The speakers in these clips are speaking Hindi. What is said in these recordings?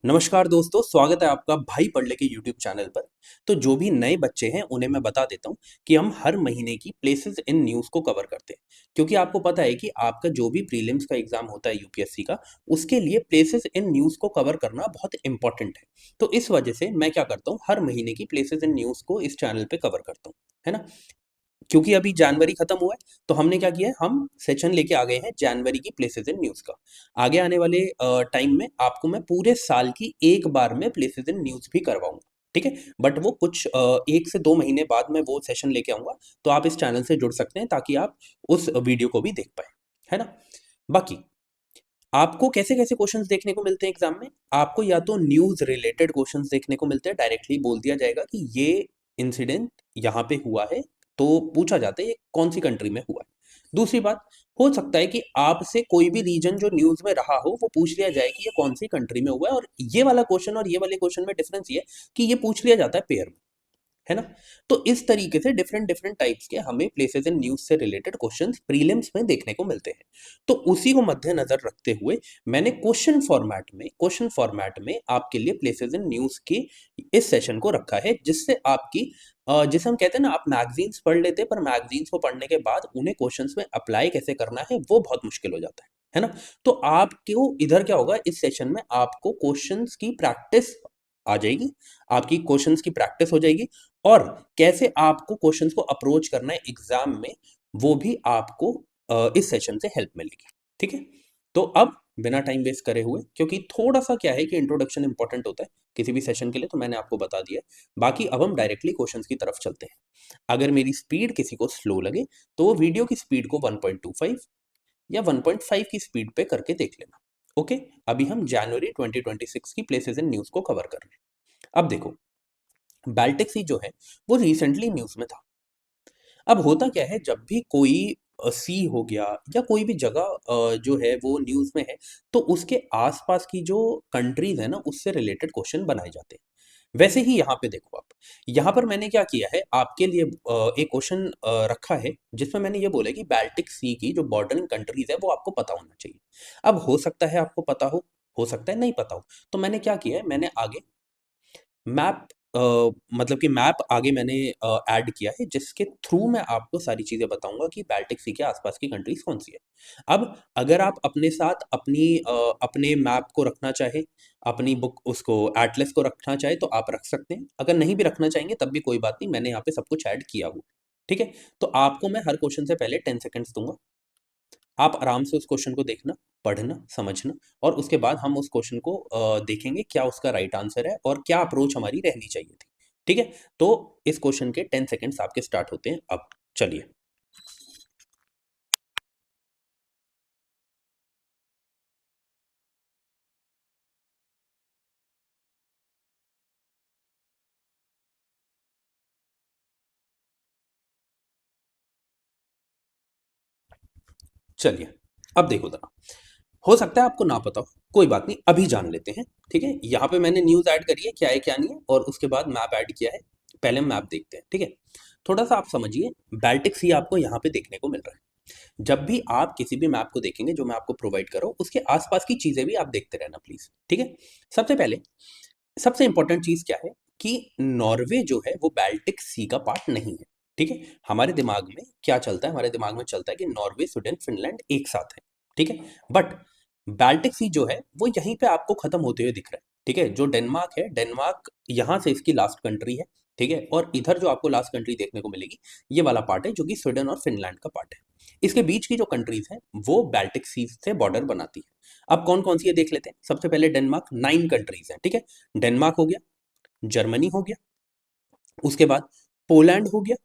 नमस्कार दोस्तों, स्वागत है आपका भाई पढ़ ले के यूट्यूब चैनल पर। तो जो भी नए बच्चे हैं उन्हें मैं बता देता हूँ कि हम हर महीने की प्लेसेस इन न्यूज़ को कवर करते हैं। क्योंकि आपको पता है कि आपका जो भी प्रीलिम्स का एग्जाम होता है यूपीएससी का, उसके लिए प्लेसेस इन न्यूज़ को कवर करना बहुत इंपॉर्टेंट है। तो इस वजह से मैं क्या करता हूँ, हर महीने की प्लेसेस इन न्यूज़ को इस चैनल पे कवर करता हूँ, है ना। क्योंकि अभी जनवरी खत्म हुआ है, तो हमने क्या किया है, हम सेशन लेके आ गए हैं जनवरी की प्लेसेस इन न्यूज़ का। आगे आने वाले टाइम में आपको मैं पूरे साल की एक बार में प्लेसेस इन न्यूज़ भी करवाऊंगा, ठीक है। बट वो कुछ 1 से 2 महीने बाद मैं वो सेशन लेके आऊंगा, तो आप इस चैनल से जुड़ सकते हैं ताकि आप उस वीडियो को भी देख पाए, है ना। बाकी आपको कैसे कैसे क्वेश्चंस देखने को मिलते हैं एग्जाम में, आपको या तो न्यूज़ रिलेटेड क्वेश्चंस देखने को मिलते हैं, डायरेक्टली बोल दिया जाएगा कि ये इंसिडेंट यहाँ पे हुआ है, तो पूछा जाता है ये कौन सी कंट्री में हुआ है। दूसरी बात, हो सकता है कि आपसे कोई भी रीजन जो न्यूज़ में रहा हो वो पूछ लिया जाए कि ये कौन सी कंट्री में हुआ है। और ये वाला क्वेश्चन और ये वाले क्वेश्चन में डिफरेंस ये है कि ये पूछ लिया जाता है पेयर में, है ना। तो इस तरीके से डिफरेंट डिफरेंट टाइप्स के हमें प्लेसेस इन न्यूज़ से रिलेटेड क्वेश्चंस प्रीलिम्स में देखने को मिलते हैं। तो उसी को मद्देनजर रखते हुए मैंने क्वेश्चन फॉर्मेट में आपके लिए प्लेसेस इन न्यूज़ की इस सेशन को रखा है, जिससे आपकी जिसे हम कहते हैं ना, आप मैगजीन्स पढ़ लेते हैं पर मैगजीन्स को पढ़ने के बाद उन्हें क्वेश्चंस में अप्लाई कैसे करना है वो बहुत मुश्किल हो जाता है ना। तो आपको इधर क्या होगा, इस सेशन में आपको क्वेश्चंस की प्रैक्टिस आ जाएगी, आपकी क्वेश्चंस की प्रैक्टिस हो जाएगी, और कैसे आपको क्वेश्चंस को अप्रोच करना है एग्जाम में, वो भी आपको इस सेशन से हेल्प मिलेगी, ठीक है। तो अब बिना टाइम वेस्ट करे हुए, क्योंकि थोड़ा सा क्या है कि इंट्रोडक्शन इंपॉर्टेंट होता है किसी भी सेशन के लिए, तो मैंने आपको बता दिया है। बाकी अब हम डायरेक्टली क्वेश्चंस की तरफ चलते हैं। अगर मेरी स्पीड किसी को स्लो लगे तो वो वीडियो की स्पीड को 1.25 या 1.5 की स्पीड पे करके देख लेना। ओके, अभी हम जनवरी 2026 की प्लेसेस इन न्यूज़ को कवर कर रहे हैं। अब देखो, बाल्टिक सी जो है वो रिसेंटली न्यूज़ में था। अब होता क्या है, जब भी कोई सी हो गया या कोई भी जगह जो है वो न्यूज़ में है, तो उसके आसपास की जो कंट्रीज है ना, उससे रिलेटेड क्वेश्चन बनाए जाते हैं। वैसे ही यहाँ पे देखो आप, यहाँ पर मैंने क्या किया है आपके लिए, एक क्वेश्चन रखा है जिसमें मैंने ये बोला है कि बाल्टिक सी की जो बॉर्डरिंग कंट्रीज है वो आपको पता होना चाहिए। अब हो सकता है आपको पता हो सकता है नहीं पता हो। तो मैंने क्या किया है, मैंने आगे मैप मतलब कि मैप आगे मैंने ऐड किया है, जिसके थ्रू मैं आपको सारी चीज़ें बताऊँगा कि बाल्टिक सी के आसपास की कंट्रीज़ कौन सी है। अब अगर आप अपने साथ अपने मैप को रखना चाहें, अपनी बुक उसको एटलस को रखना चाहें तो आप रख सकते हैं। अगर नहीं भी रखना चाहेंगे तब भी कोई बात नहीं, मैंने यहाँ पे सब कुछ ऐड किया हुआ है, ठीक है। तो आपको मैं हर क्वेश्चन से पहले 10 सेकंड्स दूँगा। आप आराम से उस क्वेश्चन को देखना, पढ़ना, समझना, और उसके बाद हम उस क्वेश्चन को देखेंगे क्या उसका राइट आंसर है और क्या अप्रोच हमारी रहनी चाहिए थी, ठीक है। तो इस क्वेश्चन के 10 सेकंड्स आपके स्टार्ट होते हैं अब। चलिए। चलिए, अब देखो जरा, हो सकता है आपको ना पता हो, कोई बात नहीं, अभी जान लेते हैं, ठीक है। यहाँ पे मैंने न्यूज़ ऐड करी है, क्या है क्या नहीं है, और उसके बाद मैप ऐड किया है। पहले हम मैप देखते हैं, ठीक है। थोड़ा सा आप समझिए, बाल्टिक सी आपको यहाँ पे देखने को मिल रहा है। जब भी आप किसी भी मैप को देखेंगे जो मैं आपको प्रोवाइड कर रहा हूँ, उसके आसपास की चीजें भी आप देखते रहना प्लीज, ठीक है। सबसे पहले, सबसे इंपॉर्टेंट चीज क्या है कि नॉर्वे जो है वो बाल्टिक सी का पार्ट नहीं है, ठीक है। हमारे दिमाग में क्या चलता है, हमारे दिमाग में चलता है कि नॉर्वे, स्वीडन, फिनलैंड एक साथ है, ठीक है। बट बाल्टिक सी जो है वो यहीं पे आपको खत्म होते हुए दिख रहा है, ठीक है। जो डेनमार्क है, डेनमार्क यहाँ से इसकी लास्ट कंट्री है, ठीक है। और इधर जो आपको लास्ट कंट्री देखने को मिलेगी, ये वाला पार्ट है जो कि स्वीडन और फिनलैंड का पार्ट है। इसके बीच की जो कंट्रीज हैं वो बाल्टिक सी से बॉर्डर बनाती है। अब कौन कौन सी है देख लेते हैं। सबसे पहले डेनमार्क, 9 कंट्रीज हैं, ठीक है। डेनमार्क हो गया, जर्मनी हो गया, उसके बाद पोलैंड हो गया।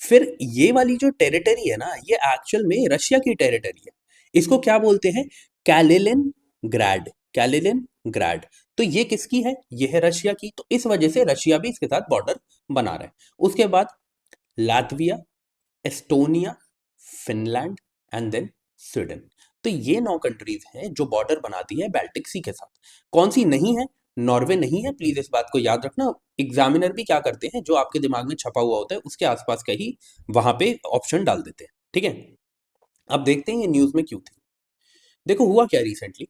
फिर ये वाली जो टेरिटरी है ना, ये एक्चुअल में रशिया की टेरिटरी है। इसको क्या बोलते हैं, कैलिलिन ग्रैड, कैलिलिन ग्रैड। तो ये किसकी है, ये है रशिया की, तो इस वजह से रशिया भी इसके साथ बॉर्डर बना रहा है। उसके बाद Latvia, Estonia, Finland, and then Sweden. तो ये 9 कंट्रीज हैं जो बॉर्डर बनाती है बाल्टिक सी के साथ। कौन सी नहीं है, नॉर्वे नहीं है, प्लीज इस बात को याद रखना। एग्जामिनर भी क्या करते हैं, जो आपके दिमाग में छपा हुआ होता है उसके आसपास का ही वहां पे ऑप्शन डाल देते हैं, ठीक है। अब देखते हैं ये न्यूज में क्यों थी। देखो हुआ क्या रिसेंटली,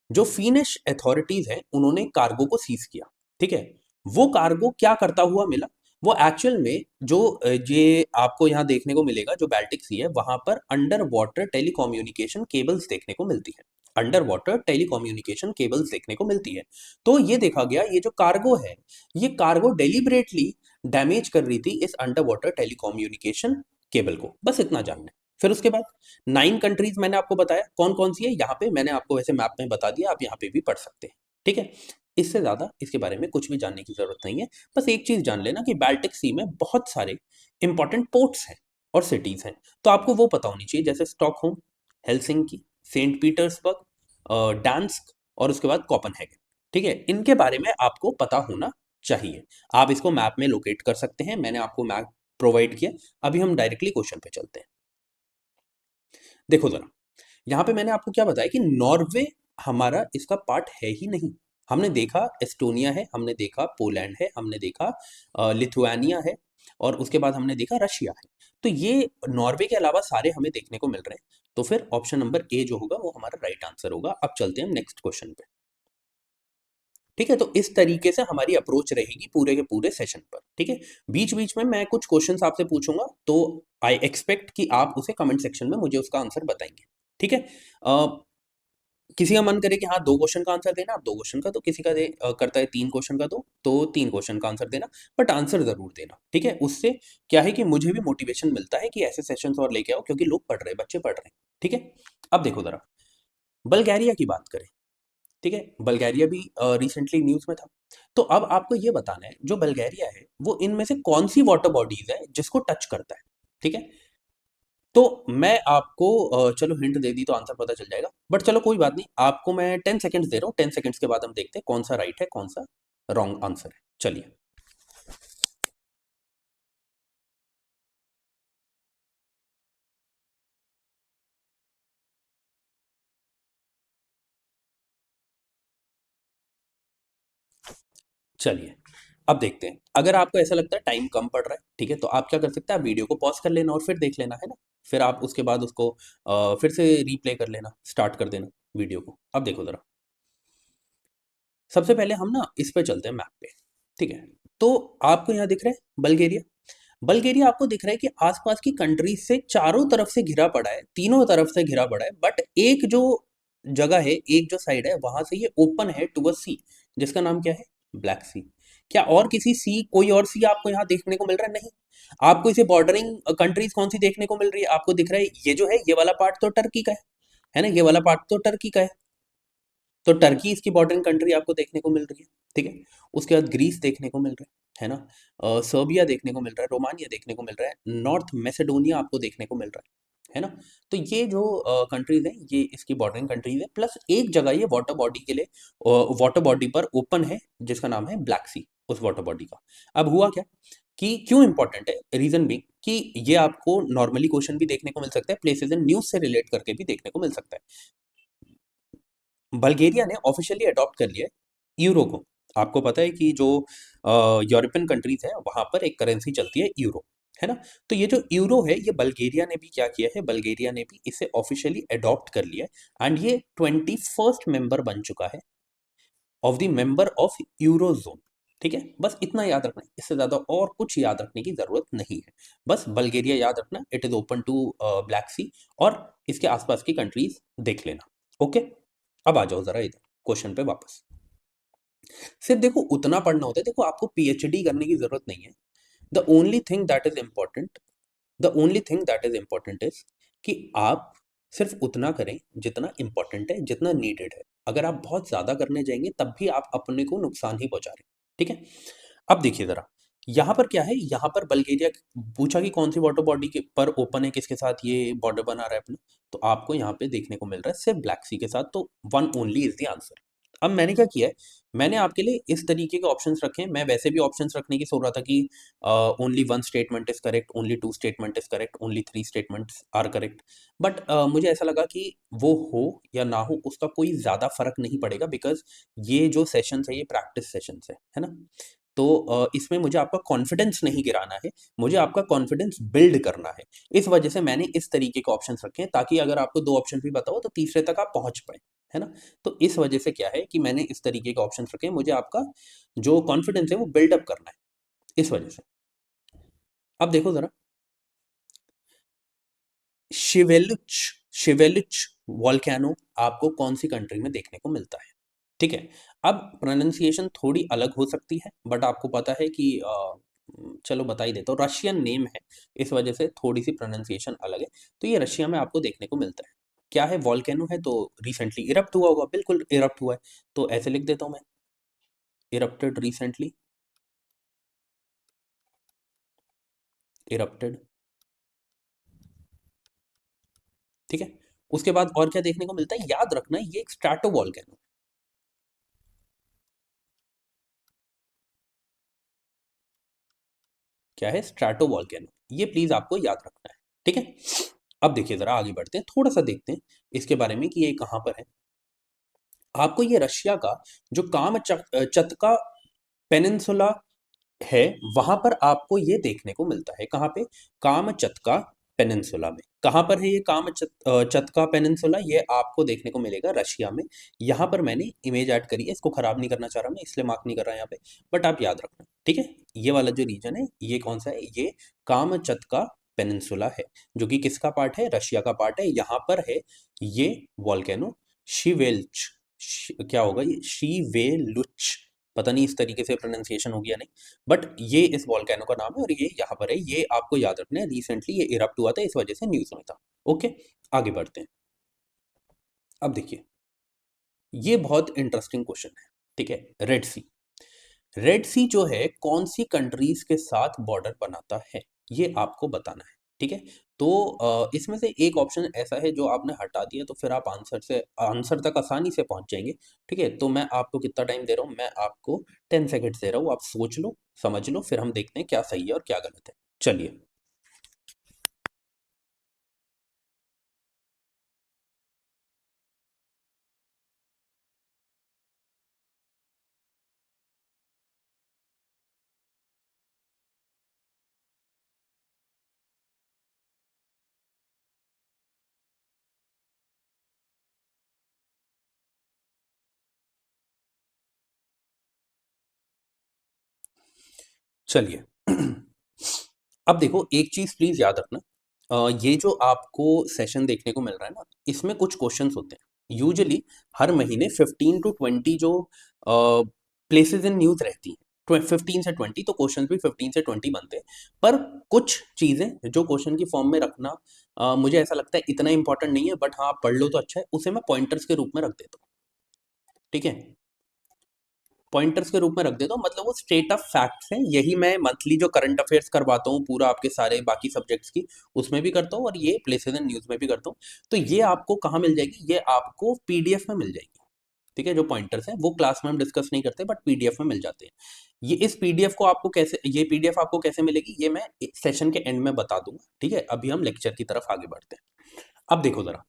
जो फिनिश अथॉरिटीज हैं उन्होंने कार्गो को सीज किया, ठीक है। वो कार्गो क्या करता हुआ मिला, वो एक्चुअल में जो ये आपको यहाँ देखने को मिलेगा, जो बाल्टिक सी है वहां पर अंडर वाटर टेलीकम्युनिकेशन केबल्स देखने को मिलती है, अंडर वाटर टेलीकम्युनिकेशन केबल्स देखने को मिलती है। तो ये देखा गया ये जो कार्गो है, ये कार्गो डेलिबरेटली डैमेज कर रही थी इस अंडर वाटर टेलीकम्युनिकेशन केबल को, बस इतना जानना है। फिर उसके बाद 9 कंट्रीज मैंने आपको बताया कौन कौन सी है, यहाँ पे मैंने आपको वैसे मैप में बता दिया, आप यहाँ पे भी पढ़ सकते हैं, ठीक है। इससे ज्यादा इसके बारे में कुछ भी जानने की जरूरत नहीं है। बस एक चीज जान लेना कि बाल्टिक सी में बहुत सारे इंपॉर्टेंट पोर्ट्स हैं और सिटीज हैं, तो आपको वो पता होनी चाहिए, जैसे स्टॉकहोम, हेलसिंकी, सेंट पीटर्सबर्ग, डांस्क और उसके बाद कोपेनहेगन, ठीक है। इनके बारे में आपको पता होना चाहिए। आप इसको मैप में लोकेट कर सकते हैं, मैंने आपको मैप प्रोवाइड किया। अभी हम डायरेक्टली क्वेश्चन पे चलते हैं। देखो जरा, यहाँ पे मैंने आपको क्या बताया कि नॉर्वे हमारा इसका पार्ट है ही नहीं। हमने देखा एस्टोनिया है, हमने देखा पोलैंड है, हमने देखा लिथुआनिया है, और उसके बाद हमने देखा रशिया है। तो ये नॉर्वे के अलावा सारे हमें देखने को मिल रहे हैं। तो फिर ऑप्शन नंबर ए जो होगा वो हमारा राइट आंसर होगा। अब चलते हैं हम नेक्स्ट क्वेश्चन पे, ठीक है। तो इस तरीके से हमारी अप्रोच रहेगी पूरे के पूरे सेशन पर, ठीक है। बीच बीच में मैं कुछ क्वेश्चंस आपसे पूछूंगा, तो आई एक्सपेक्ट कि आप उसे कमेंट सेक्शन में मुझे उसका आंसर बताएंगे, ठीक है। किसी का मन करे कि हाँ 2 क्वेश्चन का आंसर देना, आप 2 क्वेश्चन का दो, किसी का करता है 3 क्वेश्चन का दो, तो 3 क्वेश्चन का आंसर देना, बट आंसर जरूर देना, ठीक है। उससे क्या है कि मुझे भी मोटिवेशन मिलता है कि ऐसे सेशंस और लेके आओ, क्योंकि लोग पढ़ रहे हैं, बच्चे पढ़ रहे हैं, ठीक है। अब देखो जरा, बल्गारिया की बात करें, ठीक है। बल्गारिया भी रिसेंटली न्यूज में था। तो अब आपको ये बताना है जो बल्गारिया है वो इनमें से कौन सी वाटर बॉडीज है जिसको टच करता है, ठीक है। तो मैं आपको चलो हिंट दे दी तो आंसर पता चल जाएगा, बट चलो कोई बात नहीं, आपको मैं 10 सेकंड्स दे रहा हूँ, 10 सेकंड्स के बाद हम देखते हैं कौन सा राइट है कौन सा रॉन्ग आंसर है। चलिए, चलिए अब देखते हैं। अगर आपको ऐसा लगता है टाइम कम पड़ रहा है, ठीक है, तो आप क्या कर सकते हैं, आप वीडियो को पॉज कर लेना और फिर देख लेना, है ना। फिर आप उसके बाद उसको फिर से रीप्ले कर लेना, स्टार्ट कर देना वीडियो को। अब देखो जरा, सबसे पहले हम ना इस पे चलते हैं मैप पे, ठीक है। तो आपको यहाँ दिख रहा है बल्गेरिया, बल्गेरिया आपको दिख रहा है कि आसपास की कंट्रीज से चारों तरफ से घिरा पड़ा है, तीनों तरफ से घिरा पड़ा है, बट एक जो जगह है, एक जो साइड है वहां से ये ओपन है टू अ सी, जिसका नाम क्या है, ब्लैक सी। क्या और किसी सी, कोई और सी आपको यहाँ देखने को मिल रहा है? नहीं। आपको इसे बॉर्डरिंग कंट्रीज कौन सी देखने को मिल रही है? आपको दिख रहा है ये जो है, ये वाला पार्ट तो टर्की का है ना, ये वाला पार्ट तो टर्की का है, तो टर्की इसकी बॉर्डरिंग कंट्री आपको देखने को मिल रही है, ठीक है। उसके बाद ग्रीस देखने को मिल रहा है ना, सर्बिया देखने को मिल रहा है, रोमानिया देखने को मिल रहा है, नॉर्थ मैसेडोनिया आपको देखने को मिल रहा है ना। तो ये जो कंट्रीज हैं ये इसकी बॉर्डरिंग कंट्रीज है, प्लस एक जगह ये वाटर बॉडी के लिए, वाटर बॉडी पर ओपन है, जिसका नाम है ब्लैक सी, उस वाटर बॉडी का। अब हुआ क्या कि क्यों इंपॉर्टेंट है, रीजन भी कि ये आपको नॉर्मली क्वेश्चन भी देखने को मिल सकता है, प्लेसेस इन न्यूज से रिलेट करके भी देखने को मिल सकता है। बल्गेरिया ने ऑफिशियली अडॉप्ट कर लिया है यूरो को। आपको पता है कि जो यूरोपियन कंट्रीज है वहां पर एक करेंसी चलती है यूरो, है ना। तो ये जो यूरो है ये बल्गेरिया ने भी क्या किया है, बल्गेरिया ने भी इसे ऑफिशियली अडॉप्ट कर लिया है, एंड ये 21st मेंबर बन चुका है of the member of eurozone, ठीक है। बस इतना याद रखना है, इससे ज्यादा और कुछ याद रखने की जरूरत नहीं है। बस बल्गेरिया याद रखना, it is open to Black Sea, और इसके आसपास की कंट्रीज देख लेना, ओके। अब आ जाओ जरा इधर क्वेश्चन पे वापस। सिर्फ देखो उतना पढ़ना होता है, देखो आपको पीएचडी करने की जरूरत नहीं है। The only thing that is important, the only thing that is important is कि आप सिर्फ उतना करें जितना इंपॉर्टेंट है, जितना नीडेड है। अगर आप बहुत ज्यादा करने जाएंगे तब भी आप अपने को नुकसान ही पहुंचा रहे हैं, ठीक है। अब देखिए जरा, यहाँ पर क्या है, यहाँ पर बल्गेरिया पूछा कि कौन सी वाटर बॉडी के पर ओपन है, किसके साथ ये बॉर्डर बना रहा है अपना, तो आपको यहाँ पे देखने को मिल रहा है सिर्फ ब्लैक सी के साथ, तो one only is the answer. अब मैंने क्या किया है, मैंने आपके लिए इस तरीके के ऑप्शंस रखे हैं। मैं वैसे भी ऑप्शंस रखने की सोच रहा था कि only one statement is correct, only two statement is correct, only three statements are correct, but मुझे ऐसा लगा कि वो हो या ना हो उसका कोई ज़्यादा फर्क नहीं पड़ेगा, बिकॉज ये जो सेशंस है ये प्रैक्टिस सेशंस है ना। तो इसमें मुझे आपका कॉन्फिडेंस नहीं गिराना है, मुझे आपका कॉन्फिडेंस बिल्ड करना है। इस वजह से मैंने इस तरीके के ऑप्शंस रखे हैं, ताकि अगर आपको 2 ऑप्शन भी पता हो तो तीसरे तक आप पहुँच पाएँ, है ना? तो इस वजह से क्या है कि मैंने इस तरीके के ऑप्शंस रखे हैं, मुझे आपका जो कॉन्फिडेंस है वो बिल्ड अप करना है, इस वजह से। अब देखो ज़रा, शिवेलुच शिवेलुच वोल्केनो आपको कौन-सी कंट्री में देखने को मिलता है? ठीक है। अब प्रोनंसिएशन थोड़ी अलग हो सकती है, बट आपको पता है कि चलो बता ही देता हूँ, रशियन नेम है, इस वजह से थोड़ी-सी प्रोनंसिएशन अलग है। तो ये रशिया में आपको देखने को मिलता है। क्या है? वोल्केनो है, तो रिसेंटली इरप्ट हुआ होगा, बिल्कुल इरप्ट हुआ है। तो ऐसे लिख देता हूँ मैं, इरप्टेड रिसेंटली, इरप्टेड, ठीक है। उसके बाद और क्या देखने को मिलता है? याद रखना, ये एक स्ट्रैटो वोल्केनो, क्या है? स्ट्रैटो वोल्केनो, ये प्लीज आपको याद रखना है, ठीक है। अब देखिए जरा आगे बढ़ते हैं, थोड़ा सा देखते हैं इसके बारे में कि ये कहाँ पर है। आपको ये रशिया का जो चतका पेनिनसुला है, वहां पर आपको ये देखने को मिलता है। कहाँ पे? कामचत्का पेनिनसुला में। कहाँ पर है ये चत्का पेनिनसुला? ये आपको देखने को मिलेगा रशिया में। यहाँ पर मैंने इमेज ऐड करी है, इसको खराब नहीं करना चाह रहा मैं, इसलिए मार्क नहीं कर रहा यहाँ पे, बट आप याद रखना, ठीक है। ये वाला जो रीजन है, ये कौन सा है? ये कामचत्का पेनिनसुला है, जो कि किसका पार्ट है? रशिया का पार्ट है। यहाँ पर है ये वॉल्केनो शिवेल्च, क्या होगा ये? शिवेलुच, पता नहीं इस तरीके से प्रोनाउंसिएशन हो गया नहीं, बट ये इस वॉल्केनो का नाम है और ये यहाँ पर है। ये आपको याद रखना है, रिसेंटली ये इरप्ट हुआ था, इस वजह से न्यूज में था। ओके, आगे बढ़ते हैं। अब देखिए, ये बहुत इंटरेस्टिंग क्वेश्चन है, ठीक है। रेड सी, रेड सी जो है कौन सी कंट्रीज के साथ बॉर्डर बनाता है, ये आपको बताना है, ठीक है। तो इसमें से एक ऑप्शन ऐसा है जो आपने हटा दिया, तो फिर आप आंसर तक आसानी से पहुंच जाएंगे, ठीक है। तो मैं आपको कितना टाइम दे रहा हूं? मैं आपको 10 सेकेंड्स दे रहा हूं, आप सोच लो, समझ लो, फिर हम देखते हैं क्या सही है और क्या गलत है। चलिए। चलिए। अब देखो, एक चीज प्लीज याद रखना, ये जो आपको सेशन देखने को मिल रहा है ना, इसमें कुछ क्वेश्चंस होते हैं यूजुअली। हर महीने 15 to 20 जो प्लेसेस इन न्यूज रहती हैं, 15 से 20, तो क्वेश्चन भी 15 से 20 बनते हैं। पर कुछ चीजें जो क्वेश्चन की फॉर्म में रखना, मुझे ऐसा लगता है इतना इंपॉर्टेंट नहीं है, बट हाँ आप पढ़ लो तो अच्छा है, उसे मैं पॉइंटर्स के रूप में रख देता हूँ, ठीक है। पॉइंटर्स के रूप में रख देता हूँ, मतलब वो स्टेट ऑफ फैक्ट्स हैं। यही मैं मंथली जो करंट अफेयर्स करवाता हूँ पूरा आपके सारे बाकी सब्जेक्ट्स की, उसमें भी करता हूँ, और ये प्लेसेस एंड न्यूज़ में भी करता हूँ। तो ये आपको कहाँ मिल जाएगी? ये आपको पीडीएफ में मिल जाएगी, ठीक है। जो पॉइंटर्स हैं वो क्लास में हम डिस्कस नहीं करते, बट पीडीएफ में मिल जाते हैं। ये पीडीएफ आपको कैसे मिलेगी, ये मैं सेशन के एंड में बता दूंगा, ठीक है। अभी हम लेक्चर की तरफ आगे बढ़ते हैं। अब देखो जरा,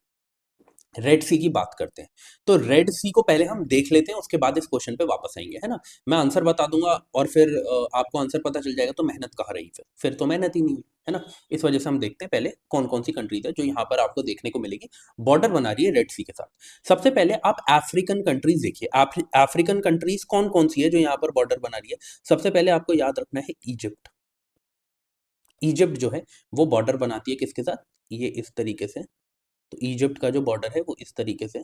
रेड सी की बात करते हैं। तो रेड सी को पहले हम देख लेते हैं, उसके बाद इस क्वेश्चन पे वापस आएंगे, है ना। मैं आंसर बता दूंगा और फिर आपको आंसर पता चल जाएगा, तो मेहनत कहाँ रही? फिर तो मेहनत ही नहीं हुई, है ना। इस वजह से हम देखते हैं पहले कौन कौन सी कंट्रीज है जो यहाँ पर आपको देखने को मिलेगी, बॉर्डर बना रही है रेड सी के साथ। सबसे पहले आप अफ्रीकन कंट्रीज देखिए। अफ्रीकन कंट्रीज कौन कौन सी है जो यहाँ पर बॉर्डर बना रही है? सबसे पहले आपको याद रखना है इजिप्ट। इजिप्ट जो है वो बॉर्डर बनाती है किसके साथ? ये इस तरीके से। तो इजिप्ट का जो बॉर्डर है वो इस तरीके से।